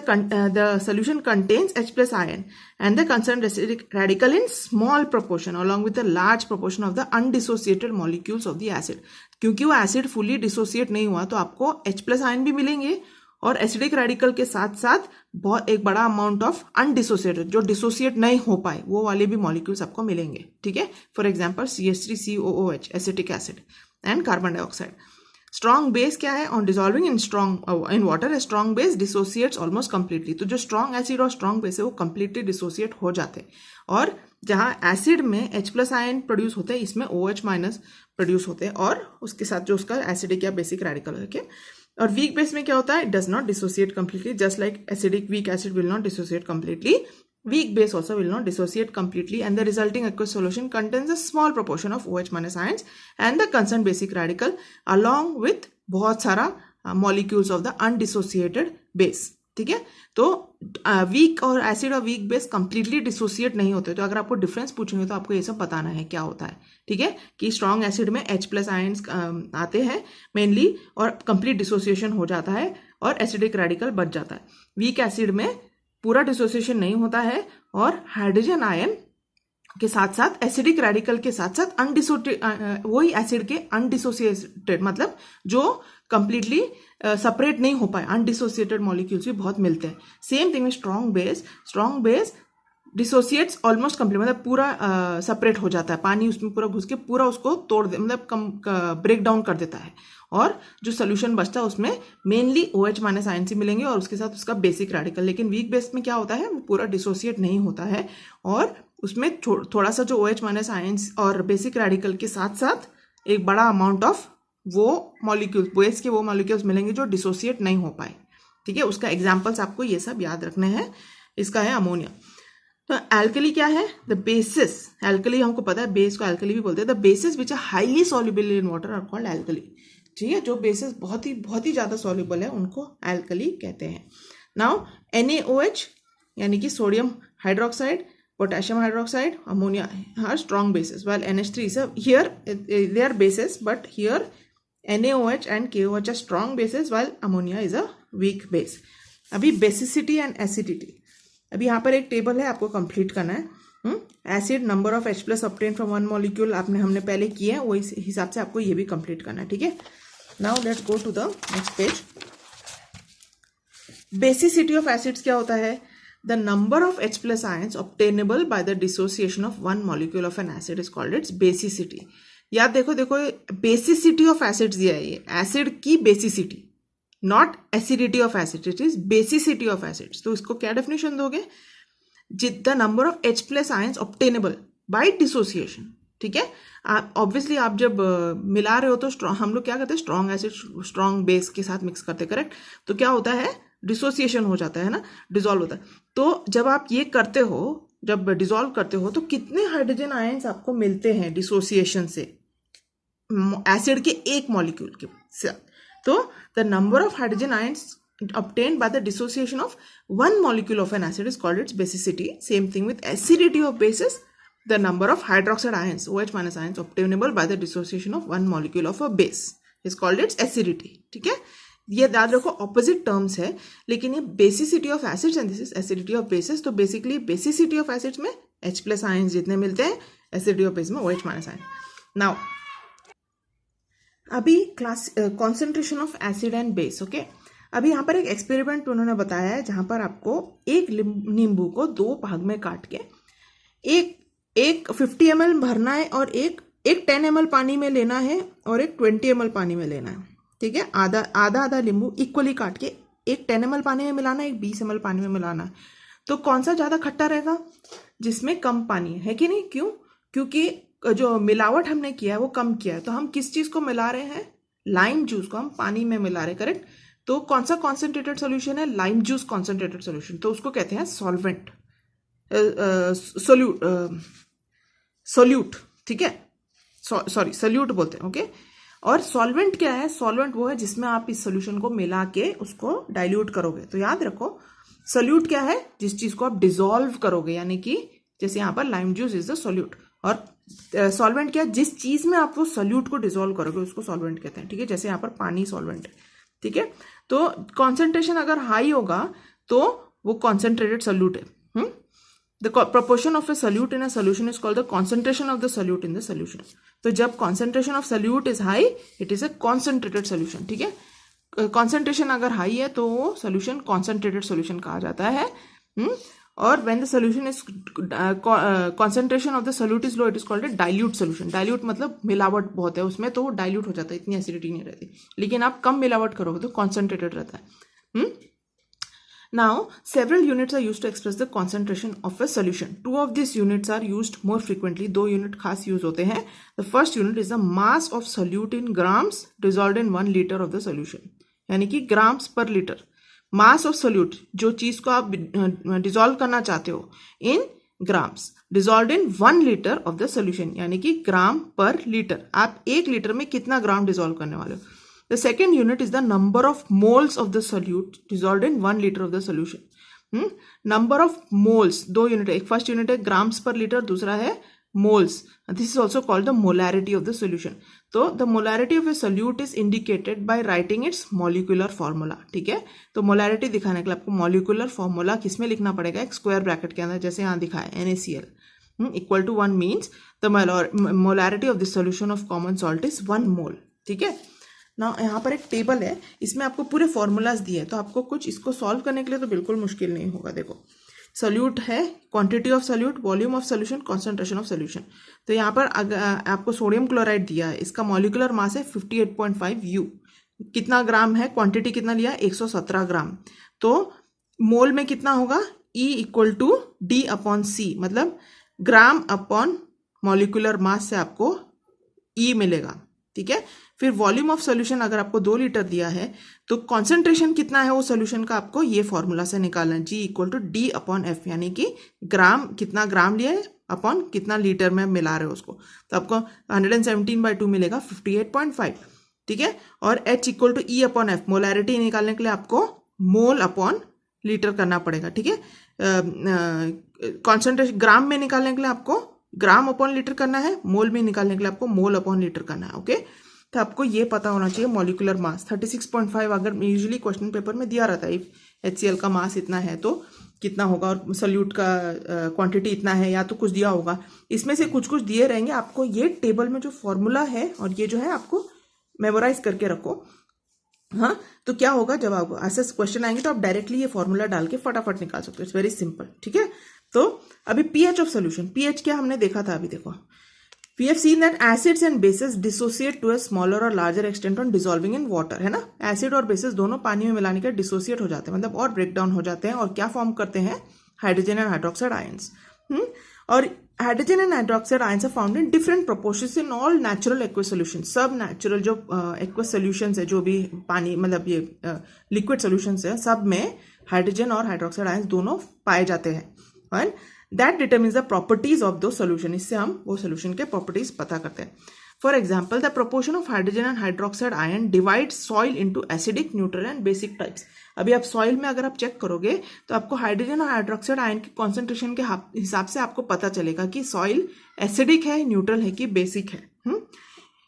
the solution contains H plus ion and the concerned acidic radical in small proportion along with a large proportion of the undissociated molecules of the acid. क्योंकि वो acid fully dissociate नहीं हुआ तो आपको H plus ion भी मिलेंगे और acidic radical के साथ साथ बहुत एक बड़ा अमाउंट ऑफ अनडिसोसिएटेड, जो डिसोसिएट नहीं हो पाए, वो वाले भी मॉलिक्यूल्स आपको मिलेंगे. ठीक है, for example CH3COOH acetic acid and carbon dioxide. Strong base क्या है? On dissolving in water strong base dissociates almost completely. तो जो स्ट्रॉन्ग एसिड और स्ट्रॉन्ग बेस है वो कंप्लीटली डिसोसिएट हो जाते हैं. और जहां एसिड में H प्लस आयन प्रोड्यूस होते हैं, इसमें OH माइनस प्रोड्यूस होते हैं और उसके साथ जो उसका एसिडिक या बेसिक रेडिकल है. okay? और वीक बेस में क्या होता है? It does not dissociate completely, just like acidic weak acid will not dissociate completely. Weak base also will not dissociate completely and the resulting aqueous solution contains a small proportion of OH minus ions and the concerned basic radical along with बहुत सारा molecules of the undissociated base. ठीक है, तो week और acid और weak base completely dissociate नहीं होते. तो अगर आपको डिफरेंस पूछेंगे तो आपको ये सब बताना है क्या होता है. ठीक है, कि स्ट्रॉन्ग एसिड में H प्लस आयन्स आते हैं मेनली और कंप्लीट डिसोसिएशन हो जाता है और एसिडिक रेडिकल बच जाता है. वीक एसिड में पूरा डिसोसिएशन नहीं होता है और हाइड्रोजन आयन के साथ साथ एसिडिक रेडिकल के साथ साथ वही एसिड के अनडिसोसिएटेड, मतलब जो कंप्लीटली सेपरेट नहीं हो पाए, अनडिसोसिएटेड मॉलिक्यूल्स भी बहुत मिलते हैं. सेम थिंग में strong base dissociates almost complete, मतलब पूरा सेपरेट हो जाता है, पानी उसमें पूरा घुस के पूरा उसको तोड़ दे, मतलब ब्रेक डाउन कर देता है. और जो सोल्यूशन बचता है उसमें मेनली OH माइनस आयन से मिलेंगे और उसके साथ उसका बेसिक रेडिकल. लेकिन वीक बेस में क्या होता है? वो पूरा डिसोसिएट नहीं होता है और उसमें थोड़ा सा जो OH माइनस आयन्स और बेसिक रेडिकल के साथ साथ एक बड़ा अमाउंट ऑफ वो मॉलिक्यूल्स, बेस के वो मॉलिक्यूल्स मिलेंगे जो डिसोसिएट नहीं हो पाए. ठीक है, उसका एग्जाम्पल्स आपको ये सब याद रखने हैं. इसका है अमोनिया. तो एल्कली क्या है? The basis. एल्कली हमको पता है, बेस को एल्कली भी बोलते हैं. The bases which are highly soluble in water are called alkali. ठीक है, जो बेसिस बहुत ही ज्यादा सॉल्युबल है उनको एल्कली कहते हैं. नाउ NaOH यानी कि sodium hydroxide, potassium hydroxide, ammonia are strong bases, while NH3 is here they are bases, but here NaOH and KOH are strong bases while ammonia is a weak base. अभी basicity and acidity, अभी यहाँ पर एक table है, आपको complete करना है. Acid number of H plus obtain from one molecule हमने पहले किए हैं, वो इस हिसाब से आपको ये भी कंप्लीट करना है. ठीक है, now let's go to the next page. Basicity of acids क्या होता है? The number of H plus ions obtainable by the dissociation of one molecule of an acid is called its basicity. याद देखो basicity of acids दिया है, ये acid की basicity, not acidity of acid, it is basicity of acids. तो इसको क्या definition दोगे? The number of H plus ions obtainable by dissociation. ठीक है, ऑब्वियसली आप जब मिला रहे हो तो हम लोग क्या करते हैं? स्ट्रॉन्ग एसिड स्ट्रॉन्ग बेस के साथ मिक्स करते, करेक्ट? तो क्या होता है? डिसोसिएशन हो जाता है ना, डिसॉल्व होता है. तो जब आप ये करते हो, जब डिसॉल्व करते हो, तो कितने हाइड्रोजन आयन्स आपको मिलते हैं डिसोसिएशन से एसिड के एक मॉलिक्यूल के साथ? तो the number of hydrogen ions obtained by the dissociation of one molecule of an acid is called its basicity. Same thing with acidity of bases. The number of hydroxide ions, OH minus ions, obtainable by the dissociation of one molecule of a base is called its acidity. ठीक है, ये याद रखो, opposite terms है, लेकिन ये basicity of acids and this is acidity of basis. तो basically basicity of acids में H प्लस आयन्स जितने मिलते हैं, एसिडिटी ऑफ बेस में OH माइनस आयन. नाउ अभी class concentration of acid and base. Okay, अभी यहाँ पर एक एक्सपेरिमेंट उन्होंने बताया है जहां पर आपको एक नींबू को दो भाग में काट के एक 50 ml भरना है और एक 10 ml पानी में लेना है और एक 20 ml पानी में लेना है. ठीक है, आधा नींबू इक्वली काट के एक 10 ml पानी में मिलाना है, एक 20 ml पानी में मिलाना है. तो कौन सा ज्यादा खट्टा रहेगा? जिसमें कम पानी है कि नहीं? क्यों? क्योंकि जो मिलावट हमने किया है वो कम किया है. तो हम किस चीज को मिला रहे हैं? लाइम जूस को हम पानी में मिला रहे हैं, करेक्ट? तो कौन सा कॉन्सेंट्रेटेड सोल्यूशन है? Lime juice concentrated solution. तो उसको कहते हैं सॉल्वेंट, सोल्यूट. ठीक है, सॉरी सोल्यूट बोलते हैं. ओके, और सॉल्वेंट क्या है? सॉल्वेंट वो है जिसमें आप इस सोल्यूशन को मिला के उसको डाइल्यूट करोगे. तो याद रखो, सोल्यूट क्या है? जिस चीज को आप डिसॉल्व करोगे, यानी कि जैसे यहाँ पर lime juice is the solute, और सॉल्वेंट क्या, जिस चीज में आप वो सोल्यूट को डिसॉल्व करोगे उसको सॉल्वेंट कहते हैं, ठीक है। जैसे यहाँ पर पानी सॉल्वेंट है, ठीक है। तो कॉन्सेंट्रेशन अगर हाई होगा तो वो कॉन्सेंट्रेटेड सोल्यूट है। The proportion of a solute in a solution is called the concentration of the solute in the solution. तो जब concentration of solute is high, it is a concentrated solution, ठीक है। concentration अगर high है तो वो solution concentrated solution कहा जाता है। और when the solution is concentration of the solute is low, it is called a dilute solution. dilute मतलब मिलावट बहुत है उसमें, तो वो dilute हो जाता है, इतनी एसिडिटी नहीं रहती। लेकिन आप कम मिलावट करोगे तो concentrated रहता है। Now, several units are used to express the concentration of a solution. Two of these units are used more frequently. दो यूनिट खास यूज होते हैं। The first unit is the mass of solute in grams dissolved in 1 liter of the solution. यानी कि grams per litre. Mass of solute, जो चीज को आप डिसॉल्व करना चाहते हो, in grams dissolved in 1 litre of the solution, यानी कि ग्राम पर लीटर। आप 1 लीटर में कितना ग्राम डिसॉल्व करने वाले हो। The second unit is the number of moles of the solute dissolved in 1 liter of the solution. Number of moles, दो यूनिट है, एक फर्स्ट यूनिट है ग्राम्स पर लीटर, दूसरा है moles. This is also called the molarity of the solution. तो the molarity of a solute is indicated by writing its molecular formula, ठीक है। तो मोलैरिटी दिखाने के लिए आपको मॉलिक्यूलर फॉर्मूला किसमें लिखना पड़ेगा, एक स्क्वायर ब्रैकेट के अंदर, जैसे यहाँ दिखा है NaCl equal to 1 means the molarity of the solution of common salt is 1 mole, ठीक है ना। यहाँ पर एक टेबल है, इसमें आपको पूरे फॉर्मूलाज दिए हैं, तो आपको कुछ इसको सॉल्व करने के लिए तो बिल्कुल मुश्किल नहीं होगा। देखो, सोल्यूट है, quantity of solute, volume of solution, concentration of solution. तो यहाँ पर आपको सोडियम क्लोराइड दिया है, इसका मॉलिक्यूलर मास है 58.5 U। कितना ग्राम है, क्वांटिटी कितना लिया, 117 ग्राम। तो मोल में कितना होगा, E इक्वल टू D/C, मतलब ग्राम अपॉन मॉलिक्यूलर मास से आपको E मिलेगा, ठीक है। फिर वॉल्यूम ऑफ सोल्यूशन अगर आपको 2 लीटर दिया है तो कॉन्सेंट्रेशन कितना है वो सोल्यूशन का, आपको ये फॉर्मूला से निकालना है, G इक्वल टू D/F, यानी कि ग्राम, कितना ग्राम लिया है अपॉन कितना लीटर में मिला रहे हो उसको। तो आपको 117/2 मिलेगा 58.5, ठीक है। और H equal to E/F, molarity निकालने के लिए आपको मोल अपॉन लीटर करना पड़ेगा, ठीक है। कॉन्सेंट्रेशन ग्राम में निकालने के लिए आपको ग्राम अपॉन लीटर करना है, मोल में निकालने के लिए आपको मोल अपॉन लीटर करना है, ओके। तो आपको ये पता होना चाहिए मॉलिक्यूलर मास 36.5, अगर यूजुअली क्वेश्चन पेपर में दिया रहता है HCl का मास इतना है तो कितना होगा, और सोल्यूट का क्वांटिटी इतना है, या तो कुछ दिया होगा, इसमें से कुछ कुछ दिए रहेंगे। आपको ये टेबल में जो फॉर्मूला है और ये जो है आपको मेमोराइज करके रखो। हाँ, तो क्या होगा, जब आपको ऐसे क्वेश्चन आएंगे तो आप डायरेक्टली ये फॉर्मूला डाल के फटाफट निकाल सकते हो, इट्स वेरी सिंपल, ठीक है। तो अभी pH ऑफ सोल्यूशन, pH क्या हमने देखा था अभी, देखो we have seen that acids and bases dissociate to a smaller or larger extent on dissolving in water, है ना। एसिड और बेसिस दोनों पानी में मिलाने के डिसोसिएट हो जाते हैं, मतलब और ब्रेक डाउन हो जाते हैं, और क्या फॉर्म करते हैं, हाइड्रोजन एंड हाइड्रोक्साइड आयंस। और hydrogen and hydroxide ions are found in different proportions in all natural aqueous solution. सब नेचुरल जो एक्वस सोल्यूशंस है, जो भी पानी मतलब ये लिक्विड सोल्यूशंस है, सब में हाइड्रोजन और हाइड्रोक्साइड आयंस दोनों पाए जाते हैं, and that determines the properties of दो सोल्यूशन। इससे हम वो सोल्यूशन के प्रॉपर्टीज पता करते हैं। For example, the proportion of hydrogen and hydroxide ion divide soil into acidic, neutral and basic types. अभी आप सॉइल में अगर आप चेक करोगे तो आपको हाइड्रोजन और हाइड्रोक्साइड आयन के कॉन्सेंट्रेशन के हिसाब से आपको पता चलेगा कि सॉइल एसिडिक है, न्यूट्रल है कि बेसिक है।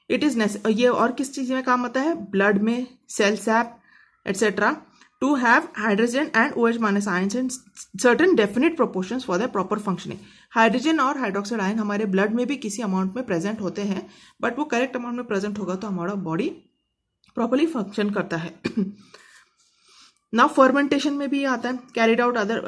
इट इज ये और किस चीज में काम आता है, ब्लड में, cell sap etcetera, to have hydrogen and OH minus ions in certain definite proportions for their proper functioning. Hydrogen और हाइड्रोक्साइड आयन हमारे ब्लड में भी किसी अमाउंट में प्रेजेंट होते हैं, बट वो करेक्ट अमाउंट में प्रेजेंट होगा तो हमारा बॉडी प्रॉपरली फंक्शन करता है। नाउ फर्मेंटेशन में भी आता है, carried out other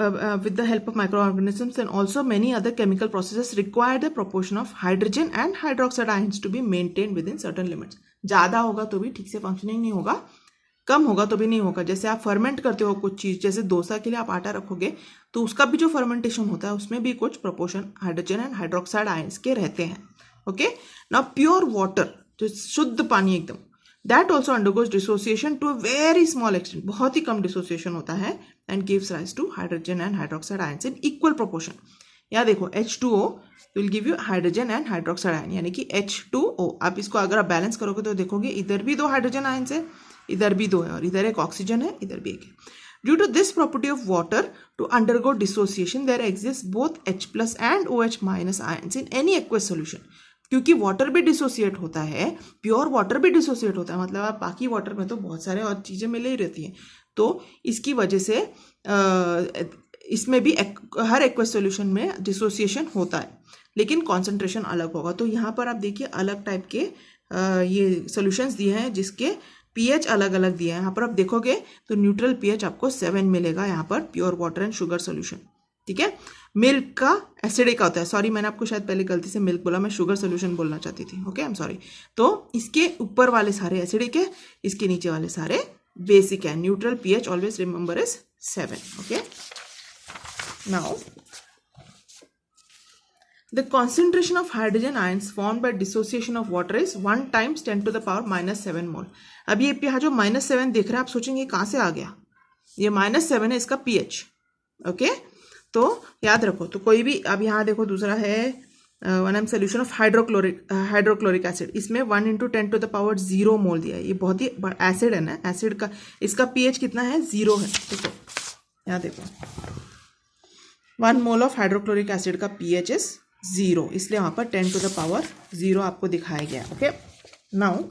with the help of micro organisms and also many other chemical processes require the proportion of hydrogen and hydroxide ions to be maintain within certain limits. ज्यादा होगा तो भी ठीक से फंक्शनिंग नहीं होगा, कम होगा तो भी नहीं होगा। जैसे आप फर्मेंट करते हो कुछ चीज, जैसे डोसा के लिए आप आटा रखोगे तो उसका भी जो फर्मेंटेशन होता है उसमें भी कुछ proportion hydrogen and hydroxide ions के रहते हैं, ओके। नाउ प्योर वाटर, जो शुद्ध पानी एकदम, that also undergoes dissociation to a very small extent, बहुत ही कम डिसोसिएशन होता है, and gives rise to hydrogen and hydroxide ions in equal proportion. यहाँ देखो H2O will give you hydrogen and hydroxide ion, यानी कि H2O। आप इसको अगर आप बैलेंस करोगे तो देखोगे इधर भी 2 हाइड्रोजन आयंस है, इधर भी 2 है, और इधर एक ऑक्सीजन है, इधर भी एक है। Due to this property of water to undergo dissociation there exist both H+ and OH- ions in any aqueous solution. क्योंकि वाटर भी डिसोसिएट होता है, प्योर वाटर भी डिसोसिएट होता है, मतलब आप बाकी वाटर में तो बहुत सारे और चीज़ें मिल ही रहती हैं, तो इसकी वजह से इसमें भी हर एक्वस सॉल्यूशन में डिसोसिएशन होता है, लेकिन कॉन्सेंट्रेशन अलग होगा। तो यहाँ पर आप देखिए अलग टाइप के ये सॉल्यूशंस दिए हैं जिसके पीएच अलग अलग दिए हैं। यहाँ पर आप देखोगे तो न्यूट्रल पीएच आपको 7 मिलेगा यहाँ पर pure water and sugar solution, ठीक है। मिल्क का एसिडिक होता है, सॉरी मैंने आपको शायद पहले गलती से मिल्क बोला, मैं शुगर सॉल्यूशन बोलना चाहती थी, ओके आई एम सॉरी। तो इसके ऊपर वाले सारे एसिडिक है, इसके नीचे वाले सारे बेसिक है। Neutral pH always remember is 7, okay. Now the concentration of hydrogen ions formed by dissociation of water is 1 times 10 to the power -7 मोल। अब ये यहाँ जो -7 देख रहे हैं आप सोचेंगे कहाँ से आ गया, ये -7 है इसका पीएच, ओके। तो याद रखो, तो कोई भी, अब यहाँ देखो दूसरा है 1m solution of hydrochloric acid, इसमें 1 × 10 to the power 0 मोल दिया है। ये बहुत ही एसिड है ना, एसिड का इसका पीएच कितना है, 0 है। देखो यहाँ देखो 1 मोल ऑफ हाइड्रोक्लोरिक एसिड का पीएच इज 0, इसलिए वहाँ पर 10 to the power 0 आपको दिखाया गया, okay. Now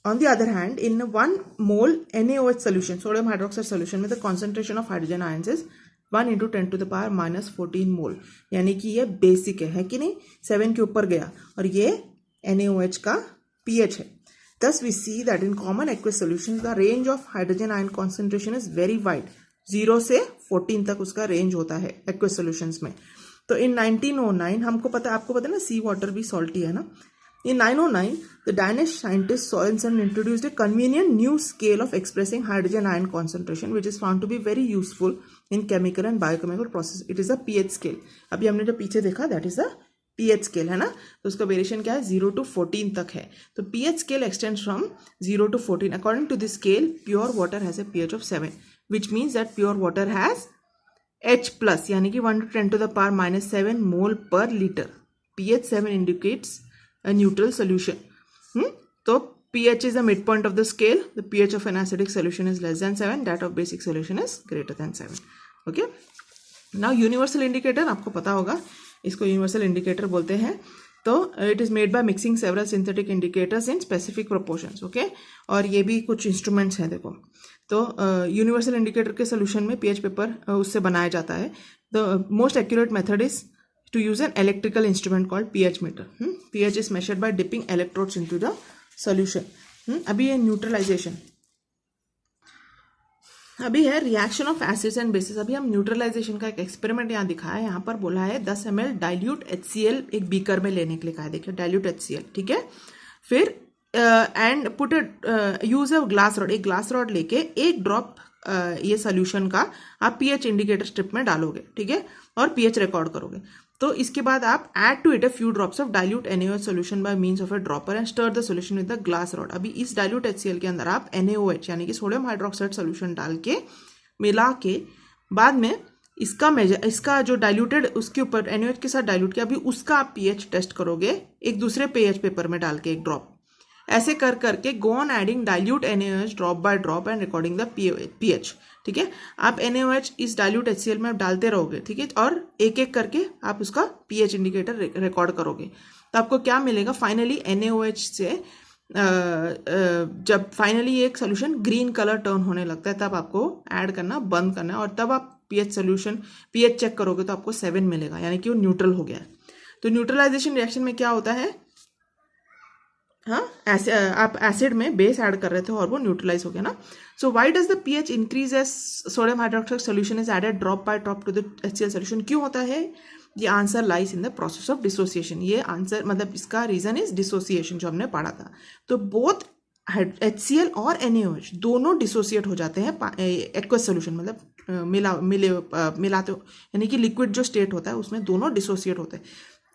on the other hand in 1 mole NaOH solution, sodium hydroxide solution में the concentration of hydrogen ions is 1 × 10 to the power -14 mole, यानी कि ये बेसिक है कि नहीं, 7 के ऊपर गया, और ये NaOH का pH है। Thus we see that in common aqueous solutions the range of hydrogen ion concentration is very wide, 0 से 14 तक उसका रेंज होता है एक्वस सॉल्यूशंस में। तो इन 1909 हमको पता, आपको पता है ना सी वाटर भी सॉल्टी है ना। इन 909 the Danish scientist Sørensen introduced a convenient new scale of expressing hydrogen ion concentration which is found to be very useful in chemical and biochemical process. It is a pH scale. अभी हमने जो पीछे देखा that is a pH scale है ना, तो उसका variation क्या है, 0 to 14 तक है। तो pH scale extends from 0 to 14. According to this scale, pure water has a pH of 7. which means that pure water has H+, यानी कि 1 × 10 to the power -7 मोल पर litre. pH 7 indicates a neutral solution. तो pH is the midpoint of the scale. The pH of an acidic solution is less than 7. That of basic solution is greater than 7. Okay. Now universal indicator आपको पता होगा, इसको universal indicator बोलते हैं। तो it is made by mixing several synthetic indicators in specific proportions, okay. और ये भी कुछ इंस्ट्रूमेंट्स हैं देखो। तो यूनिवर्सल इंडिकेटर के सोल्यूशन में पीएच पेपर उससे बनाया जाता है। The most accurate method is to use an electrical instrument called pH meter. PH is measured by dipping electrodes into the solution. अभी ये न्यूट्रलाइजेशन, अभी है reaction of acids and bases. अभी हम न्यूट्रलाइजेशन का एक एक्सपेरिमेंट यहाँ दिखाया है। यहाँ पर बोला है 10 ml डाइल्यूट HCl एक बीकर में लेने के लिए कहा है, देखिए डाइल्यूट HCl, ठीक है। फिर and put use a glass rod, एक ग्लास रॉड लेके 1 ड्रॉप ये सोल्यूशन का आप पीएच इंडिकेटर स्ट्रिप में डालोगे, ठीक है, और पीएच रिकॉर्ड करोगे। तो इसके बाद आप add to it a few drops of dilute NaOH solution by means of a dropper and stir the solution with the glass rod. अभी इस डाइल्यूट HCl के अंदर आप NaOH यानी कि सोडियम हाइड्रोक्साइड सोल्यूशन डाल के मिला के बाद में इसका जो डाइल्यूटेड उसके ऊपर NaOH के साथ डाइल्यूट किया, अभी उसका आप पीएच टेस्ट करोगे एक दूसरे पीएच पेपर में डाल के 1 ड्रॉप। ऐसे कर करके go on adding dilute NaOH drop by drop and recording the pH, ठीक है। आप NaOH इस डाइल्यूट HCl में आप डालते रहोगे, ठीक है, और एक एक करके आप उसका पीएच इंडिकेटर रिकॉर्ड करोगे। तो आपको क्या मिलेगा, फाइनली NaOH से जब फाइनली एक सोल्यूशन ग्रीन कलर टर्न होने लगता है तब आपको ऐड करना बंद करना है, और तब आप पीएच चेक करोगे तो आपको 7 मिलेगा, यानी कि वो न्यूट्रल हो गया है। तो न्यूट्रलाइजेशन रिएक्शन में क्या होता है, हाँ ऐसे आप एसिड में बेस ऐड कर रहे थे और वो न्यूट्रलाइज हो गया ना। So why does the pH increase as sodium hydroxide solution is added drop by drop to the HCl solution, क्यों होता है? ये answer lies in the process of dissociation. ये आंसर मतलब इसका रीजन इज डिसोसिएशन जो हमने पढ़ा था। तो बोथ HCl और NaOH दोनों डिसोसिएट हो जाते हैं एक्वस सोल्यूशन, मतलब मिलाते हो, यानी कि लिक्विड जो स्टेट होता है उसमें दोनों डिसोसिएट होते हैं।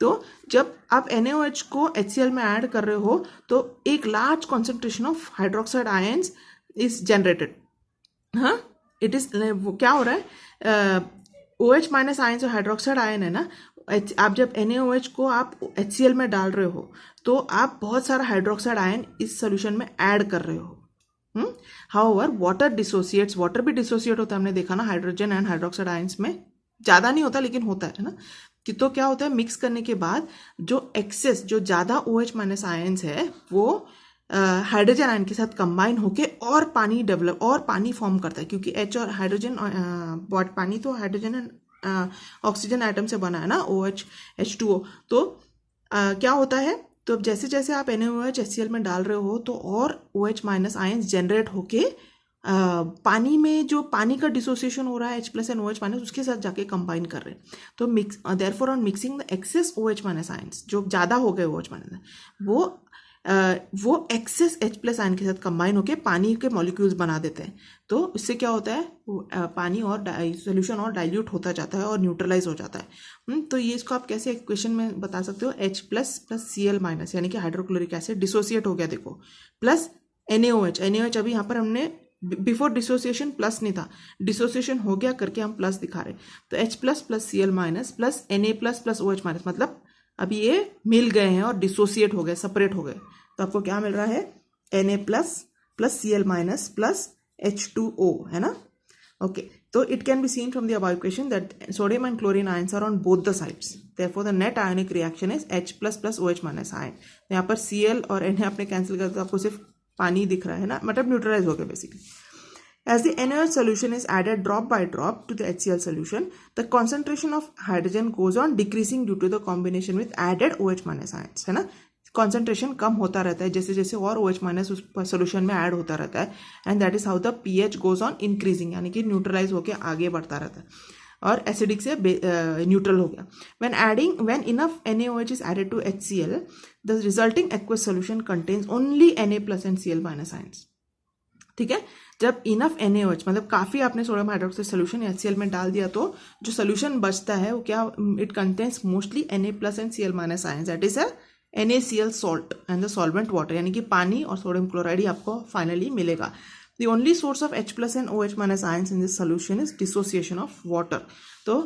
तो जब आप NaOH को HCl में ऐड कर रहे हो तो एक large concentration of hydroxide ions is generated. हाँ, इट इज क्या हो रहा है, OH- आयन जो हाइड्रोक्साइड आयन है ना, आप जब NaOH को आप HCl में डाल रहे हो तो आप बहुत सारा हाइड्रोक्साइड आयन इस सोल्यूशन में ऐड कर रहे हो, हाउएवर वाटर डिसोसिएट्स, वाटर भी डिसोसिएट होता है, हमने देखा ना हाइड्रोजन एंड हाइड्रोक्साइड आयंस में, ज़्यादा नहीं होता लेकिन होता है ना। कि तो क्या होता है, मिक्स करने के बाद जो एक्सेस, जो ज़्यादा OH माइनस आयंस है वो हाइड्रोजन आयन के साथ कंबाइन होके और पानी डेवलप और पानी फॉर्म करता है, क्योंकि H और हाइड्रोजन, पानी तो हाइड्रोजन एंड ऑक्सीजन एटम से बना है ना, OH H2O। तो क्या होता है, तो जैसे जैसे आप NaOH HCl में डाल रहे हो तो और OH माइनस आयंस जनरेट होके पानी में जो पानी का डिसोसिएशन हो रहा है H+ एंड OH माइनस उसके साथ जाके कंबाइन कर रहे हैं। तो mix therefore on mixing the excess OH minus ions, जो ज़्यादा हो गए OH माइनस, वो एक्सेस H+ आयन के साथ कंबाइन होके पानी के मॉलिक्यूल्स बना देते हैं। तो इससे क्या होता है, पानी और सोल्यूशन और डाइल्यूट होता जाता है और न्यूट्रलाइज हो जाता है। तो ये इसको आप कैसे इक्वेशन में बता सकते हो, H+ प्लस Cl- यानी कि हाइड्रोक्लोरिक एसिड डिसोसिएट हो गया, देखो, प्लस NaOH अभी यहाँ पर हमने बिफोर डिसोसिएशन प्लस नहीं था, डिसोसिएशन हो गया करके हम प्लस दिखा रहे, तो H+ plus Cl- plus Na plus OH minus, मतलब अभी ये मिल गए हैं और डिसोसिएट हो गए, सेपरेट हो गए। तो आपको क्या मिल रहा है, Na plus Cl- plus H2O, है ना। ओके, तो it can be seen from the above equation that sodium and chlorine ions are on both the sides, therefore the net ionic reaction is H+ OH minus ion. यहाँ पर Cl और Na आपने cancel कर दिया, आपको सिर्फ पानी दिख रहा है ना, मतलब न्यूट्रलाइज हो गया basically. As the NaOH solution is added drop by drop to the HCl solution, the concentration of hydrogen goes on decreasing due to the combination with added OH minus ions, है ना। concentration कम होता रहता है जैसे जैसे और OH minus उस solution में add होता रहता है, and that is how the pH goes on increasing, यानी कि न्यूट्रलाइज होकर आगे बढ़ता रहता है और एसिडिक से न्यूट्रल हो गया। when enough NaOH is added to HCl, the resulting aqueous solution contains only Na+ and Cl- ions। ठीक है, जब इनफ NaOH मतलब काफ़ी आपने सोडियम हाइड्रोक्साइड सोल्यूशन HCl में डाल दिया तो जो सोल्यूशन बचता है वो क्या, it contains mostly Na+ and Cl- ions, that is NaCl salt and the solvent water, यानी कि पानी और सोडियम क्लोराइड ही आपको फाइनली मिलेगा। The only source of H+ and OH minus ions in this solution is dissociation of water. तो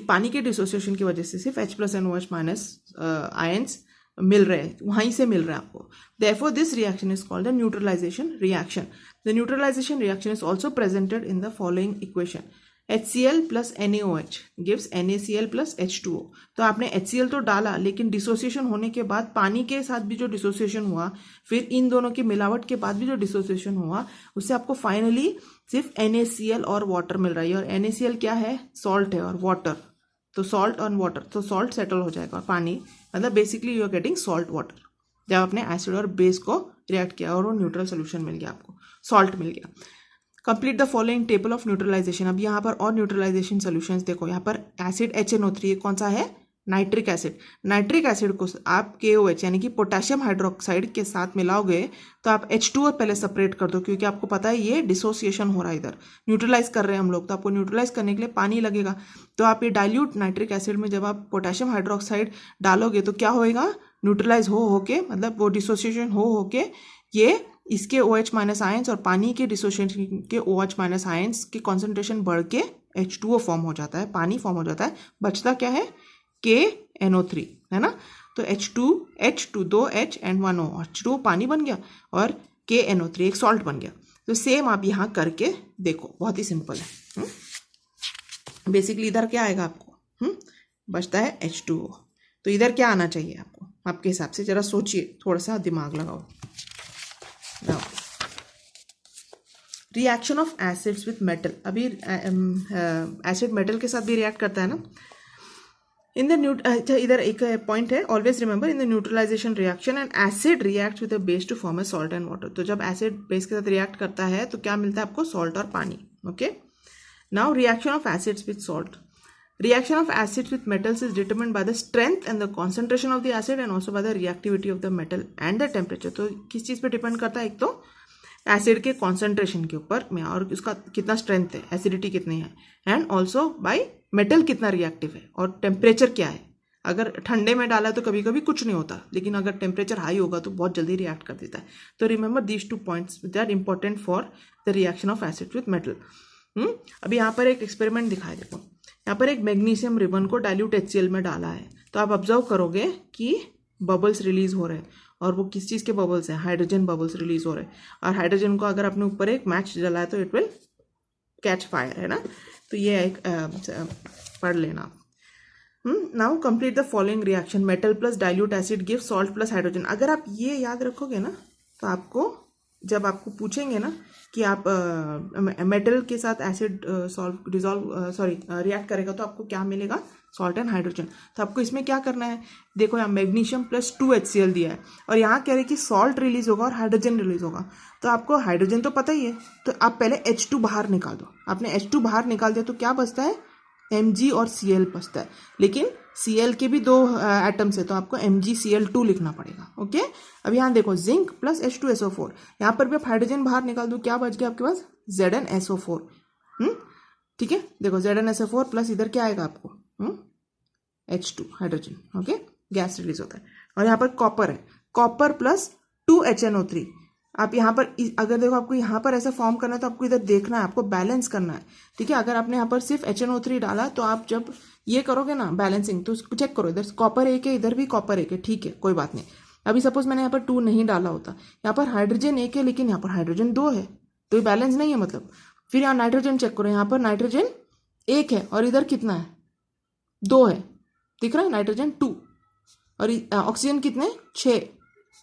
पानी के dissociation की वजह से सिर्फ H+ and OH minus ions मिल रहे हैं, वहीं से मिल रहा है आपको। Therefore, this reaction is called the neutralization reaction. The neutralization reaction is also presented in the following equation. HCl plus NaOH gives NaCl plus H2O. तो आपने HCl तो डाला लेकिन डिसोसिएशन होने के बाद पानी के साथ भी जो डिसोसिएशन हुआ, फिर इन दोनों की मिलावट के बाद भी जो डिसोसिएशन हुआ, उससे आपको फाइनली सिर्फ NaCl और वाटर मिल रहा है। और NaCl क्या है, सॉल्ट है, और वाटर, तो सॉल्ट ऑन वाटर, तो सॉल्ट सेटल हो जाएगा और पानी, मतलब basically you are getting salt water. जब आपने एसिड और बेस को रिएक्ट किया और वो न्यूट्रल सोल्यूशन मिल गया, आपको सॉल्ट मिल गया। Complete the following table of neutralisation. अब यहाँ पर और न्यूट्रलाइजेशन सोल्यूशंस देखो, यहाँ पर एसिड HNO3, ये कौन सा है, नाइट्रिक एसिड। नाइट्रिक एसिड को आप KOH यानी कि पोटेशियम हाइड्रोक्साइड के साथ मिलाओगे तो आप H2O पहले सेपरेट कर दो, क्योंकि आपको पता है ये डिसोसिएशन हो रहा है, इधर न्यूट्रलाइज कर रहे हैं हम लोग, तो आपको न्यूट्रलाइज करने के लिए पानी लगेगा। तो आप ये डाइल्यूट नाइट्रिक एसिड में जब आप पोटेशियम हाइड्रोक्साइड डालोगे तो क्या होएगा, न्यूट्रलाइज हो के, मतलब वो डिसोसिएशन हो के ये इसके OH माइनस आयंस और पानी के डिसोसिएशन के OH माइनस आयंस की कॉन्सेंट्रेशन बढ़ के H2O फॉर्म हो जाता है, पानी फॉर्म हो जाता है। बचता क्या है, KNO3, है ना। तो H2 2 H and 1 O, H2O पानी बन गया और KNO3 एक सॉल्ट बन गया। तो सेम आप यहाँ करके देखो, बहुत ही सिंपल है। बेसिकली इधर क्या आएगा आपको, बचता है H2O, तो इधर क्या आना चाहिए आपको, आपके हिसाब से जरा सोचिए, थोड़ा सा दिमाग लगाओ। Reaction of acids with metal, अभी एसिड मेटल के साथ भी रिएक्ट करता है ना। इन द इधर एक पॉइंट है, always remember in the neutralisation reaction and acid react with a base to form a salt and water. तो जब एसिड बेस के साथ रिएक्ट करता है तो क्या मिलता है आपको, सॉल्ट और पानी। Okay, now reaction of acids with salt. Reaction of acids with metals is determined by the strength and the concentration of the acid and also by the reactivity of the metal and the temperature. तो किस चीज़ पे depend करता है, एक तो acid के concentration के ऊपर में और उसका कितना स्ट्रेंथ है, एसिडिटी कितनी है, एंड ऑल्सो बाय मेटल कितना रिएक्टिव है और टेम्परेचर क्या है। अगर ठंडे में डाला तो कभी कभी कुछ नहीं होता, लेकिन अगर टेम्परेचर हाई होगा तो बहुत जल्दी रिएक्ट कर देता है। तो remember these 2 points they are important for the reaction of acid with metal. अभी यहाँ पर एक एक्सपेरिमेंट दिखाई, देखो यहाँ पर एक मैग्नीशियम रिबन को डाइल्यूट HCl में डाला है, तो आप ऑब्जर्व करोगे कि बबल्स रिलीज हो रहे हैं, और वो किस चीज़ के बबल्स हैं, हाइड्रोजन बबल्स रिलीज हो रहे हैं, और हाइड्रोजन को अगर आपने ऊपर एक मैच जलाया तो इट विल कैच फायर, है ना। तो ये एक पढ़ लेना। Now complete the following reaction, metal plus dilute acid give salt plus hydrogen. अगर आप ये याद रखोगे ना तो आपको जब आपको पूछेंगे ना कि आप मेटल के साथ एसिड रिएक्ट करेगा तो आपको क्या मिलेगा, सॉल्ट एंड हाइड्रोजन। तो आपको इसमें क्या करना है, देखो यहाँ मैग्नीशियम प्लस 2HCl दिया है, और यहाँ कह रहे कि सॉल्ट रिलीज होगा और हाइड्रोजन रिलीज होगा। तो आपको हाइड्रोजन तो पता ही है, तो आप पहले H2 बाहर निकाल दो। आपने H2 बाहर निकाल दिया तो क्या बचता है, Mg और Cl बचता है, लेकिन Cl के भी 2 एटम्स है तो आपको MgCl2 लिखना पड़ेगा। ओके, अब यहाँ देखो जिंक प्लस H2SO4, यहाँ पर भी आप हाइड्रोजन बाहर निकाल दो, क्या बच गया आपके पास, ZnSO4। ठीक है, देखो ZnSO4 प्लस इधर क्या आएगा आपको, H2 hydrogen. Okay, gas release होता है। और यहाँ पर कॉपर है, कॉपर प्लस 2HNO3। आप यहाँ पर अगर देखो आपको यहाँ पर ऐसा फॉर्म करना है तो आपको इधर देखना है, आपको बैलेंस करना है। ठीक है, अगर आपने यहाँ पर सिर्फ HNO3 डाला तो आप जब ये करोगे ना बैलेंसिंग तो चेक करो, इधर कॉपर 1 है, इधर भी कॉपर 1 है, ठीक है कोई बात नहीं। अभी सपोज मैंने यहाँ पर 2 नहीं डाला होता, यहाँ पर हाइड्रोजन 1 है लेकिन यहाँ पर हाइड्रोजन 2 है, तो ये बैलेंस नहीं है मतलब। फिर यहाँ नाइट्रोजन चेक करो, यहाँ पर नाइट्रोजन 1 है और इधर कितना है, 2 है, दिख रहा है, नाइट्रोजन 2, और ऑक्सीजन कितने 6,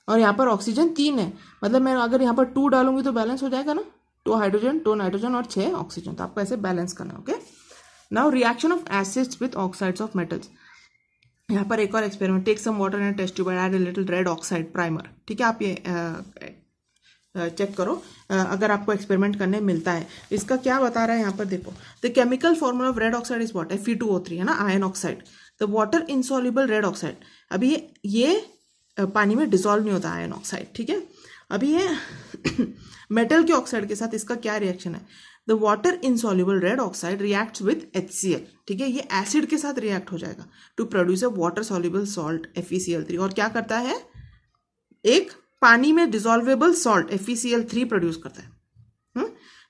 और यहाँ पर ऑक्सीजन 3 है, मतलब मैं अगर यहाँ पर 2 डालूंगी तो बैलेंस हो जाएगा ना, 2 हाइड्रोजन 2 नाइट्रोजन और 6 ऑक्सीजन। तो आपको ऐसे बैलेंस करना है। Okay, now reaction of acids with oxides of metals. यहाँ पर एक और experiment, take some water and test tube, add a little red oxide primer. ठीक है, आप ये चेक करो अगर आपको एक्सपेरिमेंट करने मिलता है। इसका क्या बता रहा है यहाँ पर देखो, the chemical formula of red oxide is what, Fe2O3, है ना, ion oxide. The water insoluble red oxide, अभी ये पानी में डिसॉल्व नहीं होता आयन ऑक्साइड। ठीक है, अभी ये मेटल के ऑक्साइड के साथ इसका क्या रिएक्शन है, the water insoluble red oxide reacts with HCl। ठीक है, ये एसिड के साथ रिएक्ट हो जाएगा to produce a water soluble salt FeCl3, और क्या करता है, एक पानी में डिसॉल्वेबल सॉल्ट FeCl3 प्रोड्यूस करता है।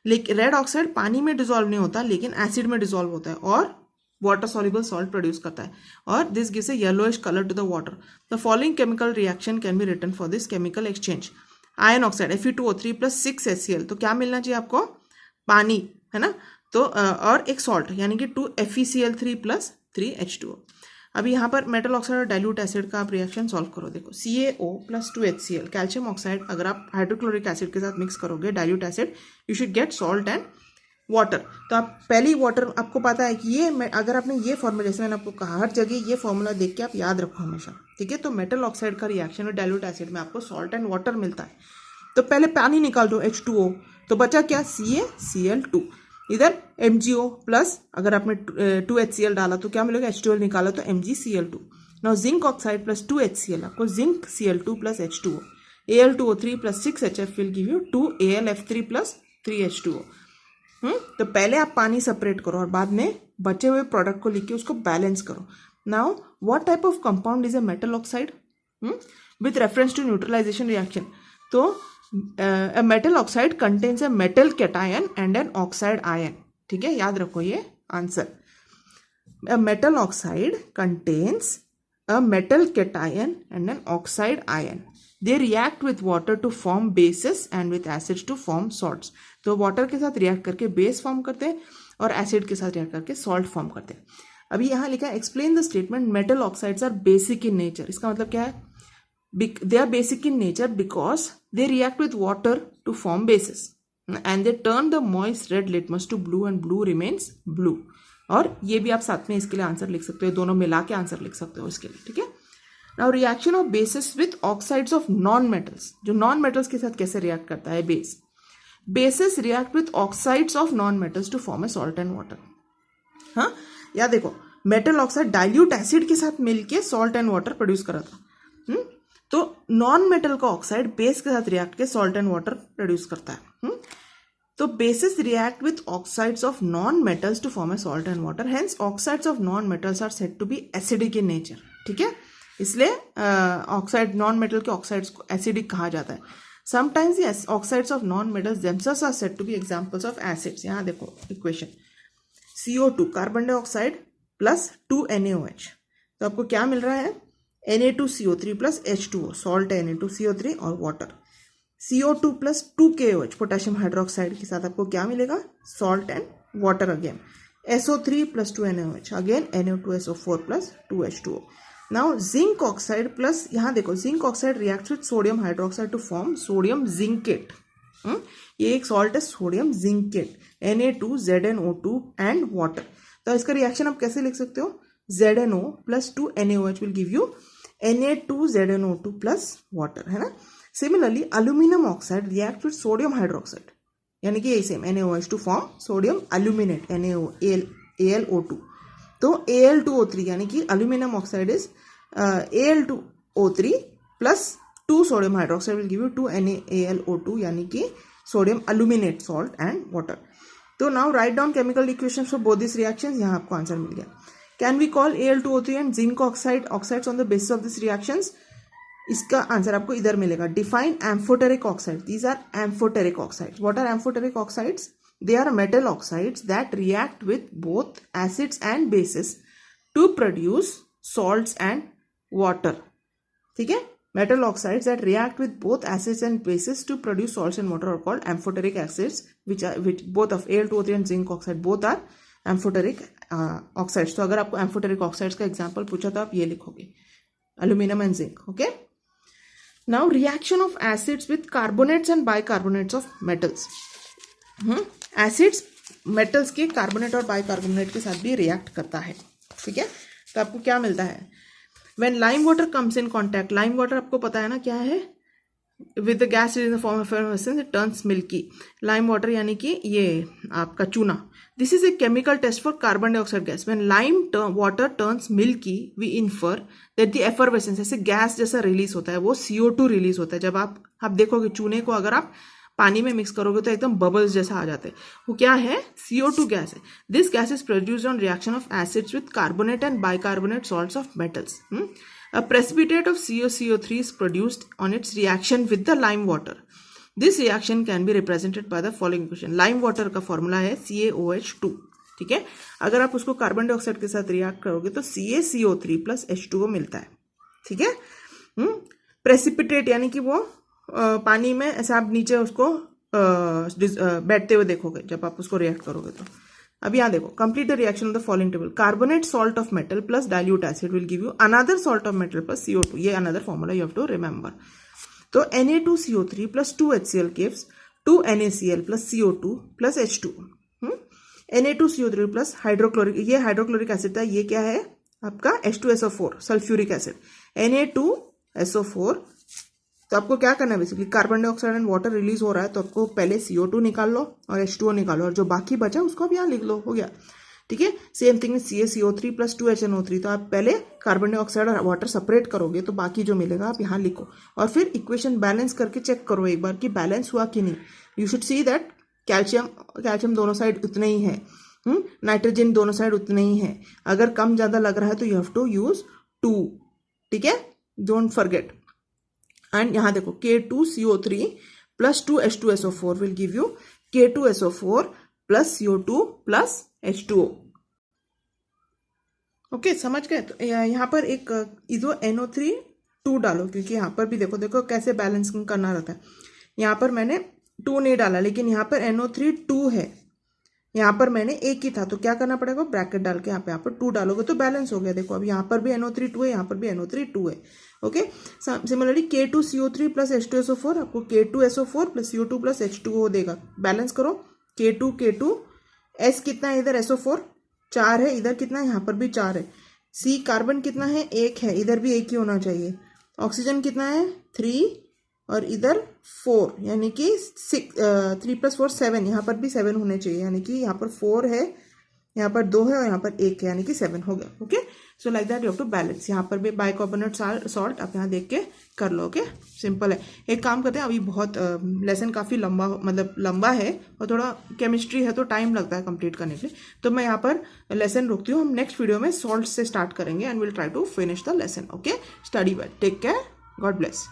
लेकिन रेड ऑक्साइड पानी में डिसॉल्व नहीं होता लेकिन एसिड में डिसॉल्व होता है और वाटर सॉल्युबल सॉल्ट प्रोड्यूस करता है, और this gives a yellowish colour to the water. The following chemical reaction can be written for this chemical exchange, iron oxide Fe2O3 plus 6HCl, तो क्या मिलना चाहिए आपको, पानी, है ना, तो और एक सॉल्ट यानी कि 2 FeCl3 प्लस 3H2O। अभी यहाँ पर मेटल ऑक्साइड और डाइल्यूट एसिड का आप रिएक्शन सॉल्व करो, देखो CaO plus 2HCl, calcium oxide अगर आप हाइड्रोक्लोरिक एसिड के साथ मिक्स करोगे dilute acid, you should get salt and water. तो आप पहली वाटर, आपको पता है कि ये अगर आपने ये फॉर्मूला, जैसे मैंने आपको कहा हर जगह ये फॉर्मूला देख के आप याद रखो हमेशा। ठीक है, तो मेटल ऑक्साइड का रिएक्शन और डाइल्यूट एसिड में आपको सॉल्ट एंड वाटर मिलता है। तो पहले पानी निकाल दो H2O, तो बचा क्या, CaCl2, इधर MgO प्लस अगर आपने 2HCl डाला तो क्या मिलेगा, H2O निकाला तो MgCl2। Now zinc oxide plus 2HCl, आपको zinc Cl2 plus H2O, Al2O3 plus 6HF will give you 2AlF3 plus 3H2O। तो पहले आप पानी सेपरेट करो और बाद में बचे हुए प्रोडक्ट को लिख के उसको बैलेंस करो। Now what type of compound is a metal oxide with reference to neutralisation reaction, तो a metal oxide contains a metal cation and an oxide ion। ठीक है, याद रखो ये answer, a metal oxide contains a metal cation and an oxide ion, they react with water to form bases and with acids to form salts। तो water के साथ react करके base form करते हैं और एसिड के साथ रिएक्ट करके सॉल्ट फॉर्म करते हैं। अभी यहाँ लिखा है explain the statement metal oxides are basic in nature, इसका मतलब क्या है, they are basic in nature because they react with water to form bases and they turn the moist red litmus to blue and blue remains blue। और ये भी आप साथ में इसके लिए आंसर लिख सकते हो, दोनों मिला के आंसर लिख सकते हो इसके लिए। ठीक है, now reaction of bases with oxides of non metals, जो नॉन मेटल्स के साथ कैसे रिएक्ट करता है base, bases react with oxides of non metals to form a salt and water. हाँ, या देखो मेटल ऑक्साइड डाइल्यूट एसिड के साथ मिलके सॉल्ट एंड वाटर प्रोड्यूस करा था। तो नॉन मेटल का ऑक्साइड बेस के साथ रिएक्ट के सॉल्ट एंड वाटर प्रोड्यूस करता है। तो bases react with oxides of non metals to form a salt and water, hence oxides of non metals are said to be acidic in nature. ठीक है, इसलिए oxide non metal के oxides को acidic कहा जाता है। समटाइम्स ये oxides of non metals themselves are said to be examples of acids. यहाँ देखो equation, CO2 carbon dioxide plus 2NaOH, तो आपको क्या मिल रहा है, Na2CO3 प्लस H2O, सॉल्ट है Na2CO3 और water, CO2 plus 2KOH potassium hydroxide के साथ आपको क्या मिलेगा, salt and water again, SO3 plus 2NaOH again Na2SO4 plus 2H2O. Now zinc oxide plus, यहाँ देखो zinc oxide reacts with sodium hydroxide to form sodium zincate. ये एक salt है sodium zincate, Na2ZnO2 and water. तो इसका reaction आप कैसे लिख सकते हो, ZnO plus 2NaOH will give you Na2ZnO2 plus water, है ना. Similarly aluminium oxide react with sodium hydroxide, यानी कि यही same NaOH to form sodium aluminate AlO2. तो Al2O3 यानी कि aluminium oxide is Al2O3 plus 2 sodium hydroxide will give you 2 NaAlO2 यानी कि sodium aluminate salt and water. तो now write down chemical equations for both this reactions. यहाँ आपको answer मिल गया. Can we call Al2O3 and zinc oxide oxides on the basis of this reactions. इसका answer आपको इधर मिलेगा. Define amphoteric oxide. These are amphoteric oxides. What are amphoteric oxides? They are metal oxides that react with both acids and bases to produce salts and water. ठीक है, metal oxides that react with both acids and bases to produce salts and water are called amphoteric acids, which both of Al2O3 and zinc oxide both are amphoteric oxides. तो अगर आपको amphoteric oxides का example पूछा तो आप ये लिखोगे, aluminum and zinc. Okay. Now reaction of acids with carbonates and bicarbonates of metals. Acids metals के कार्बोनेट और बाइकार्बोनेट के साथ भी रिएक्ट करता है. ठीक है, तो आपको क्या मिलता है, when lime water comes in contact. Lime water आपको पता है ना क्या है, with the gas in the form of effervescence it turns milky. Lime water यानी कि ये आपका चूना. This is a chemical test for carbon dioxide gas. When lime water turns milky we infer that the effervescence, ऐसे gas जैसा release होता है वो CO2 रिलीज होता है. जब आप देखोगे चूने को अगर आप पानी में मिक्स करोगे तो एकदम बबल्स जैसा आ जाते हैं. वो क्या है, CO2 गैस है. This gas is produced on reaction of acids with carbonate and bicarbonate salts of metals. A precipitate of CaCO3 is produced on its reaction with the lime water. This reaction can be represented by the following equation. Lime water का formula है CaOH2. ठीक है, अगर आप उसको carbon dioxide के साथ react करोगे तो CaCO3 प्लस H2O मिलता है. ठीक है, प्रेसिपिटेट यानी कि वो पानी में ऐसा आप नीचे उसको बैठते हुए देखोगे जब आप उसको रिएक्ट करोगे. तो अब यहाँ देखो, complete the reaction of the following table. Carbonate salt of metal plus dilute acid will give you another salt of metal plus CO2. ये another formula you have to remember. तो Na2CO3 plus 2HCl gives 2NaCl plus CO2 plus H2O. Na2CO3 plus hydrochloric, ये hydrochloric acid था, ये क्या है आपका H2SO4 sulphuric acid. Na2SO4. तो आपको क्या करना है, basically carbon dioxide and water release हो रहा है तो आपको पहले CO2 निकाल लो और H2O निकालो और जो बाकी बचा उसको आप यहाँ लिख लो, हो गया. ठीक है, same thing CaCO3 plus 2HNO3. तो आप पहले कार्बन डाइऑक्साइड और वाटर सेपरेट करोगे तो बाकी जो मिलेगा आप यहाँ लिखो और फिर इक्वेशन बैलेंस करके चेक करो एक बार कि बैलेंस हुआ कि नहीं. You should see that calcium दोनों साइड उतना ही है, नाइट्रोजन दोनों साइड उतने ही है. अगर कम ज़्यादा लग रहा है तो यू हैव टू यूज 2. ठीक है, डोंट फॉरगेट. एंड यहाँ देखो K2CO3 plus 2H2SO4 will give you K2SO4 plus CO2 plus H2O. Okay, समझ गए. तो यहाँ पर एक इधो NO3 2 डालो क्योंकि यहाँ पर भी देखो कैसे बैलेंस करना रहता है. यहाँ पर मैंने 2 नहीं डाला लेकिन यहाँ पर NO3 2 है, यहाँ पर मैंने एक ही था तो क्या करना पड़ेगा, ब्रैकेट डाल के यहाँ पर 2 डालोगे तो बैलेंस हो गया. देखो अब यहाँ पर भी NO3 2 है, यहाँ पर भी NO3 2 है. Okay, similarly K2CO3 plus H2SO4 आपको K2SO4 plus CO2 plus H2O देगा. बैलेंस करो, K2 S कितना है इधर, SO4 4 है, इधर कितना है, यहाँ पर भी 4 है. C कार्बन कितना है, 1 है, इधर भी 1 ही होना चाहिए. ऑक्सीजन कितना है, 3 और इधर 4 यानी कि 3 प्लस 4 7, यहाँ पर भी 7 होने चाहिए यानी कि यहाँ पर 4 है, यहाँ पर 2 है और यहाँ पर 1 है यानी कि 7 हो गया. Okay, so like that you have to balance. यहाँ पर भी बाइकार्बोनेट सॉल्ट आप यहाँ देख के कर लो. ओके, सिंपल है. एक काम करते हैं, अभी बहुत लेसन काफ़ी लंबा है और थोड़ा केमिस्ट्री है तो टाइम लगता है कंप्लीट करने के लिए. तो मैं यहाँ पर लेसन रोकती हूँ. हम नेक्स्ट वीडियो में सॉल्ट से स्टार्ट करेंगे and will try to finish the lesson. Okay, study well, take care, God bless.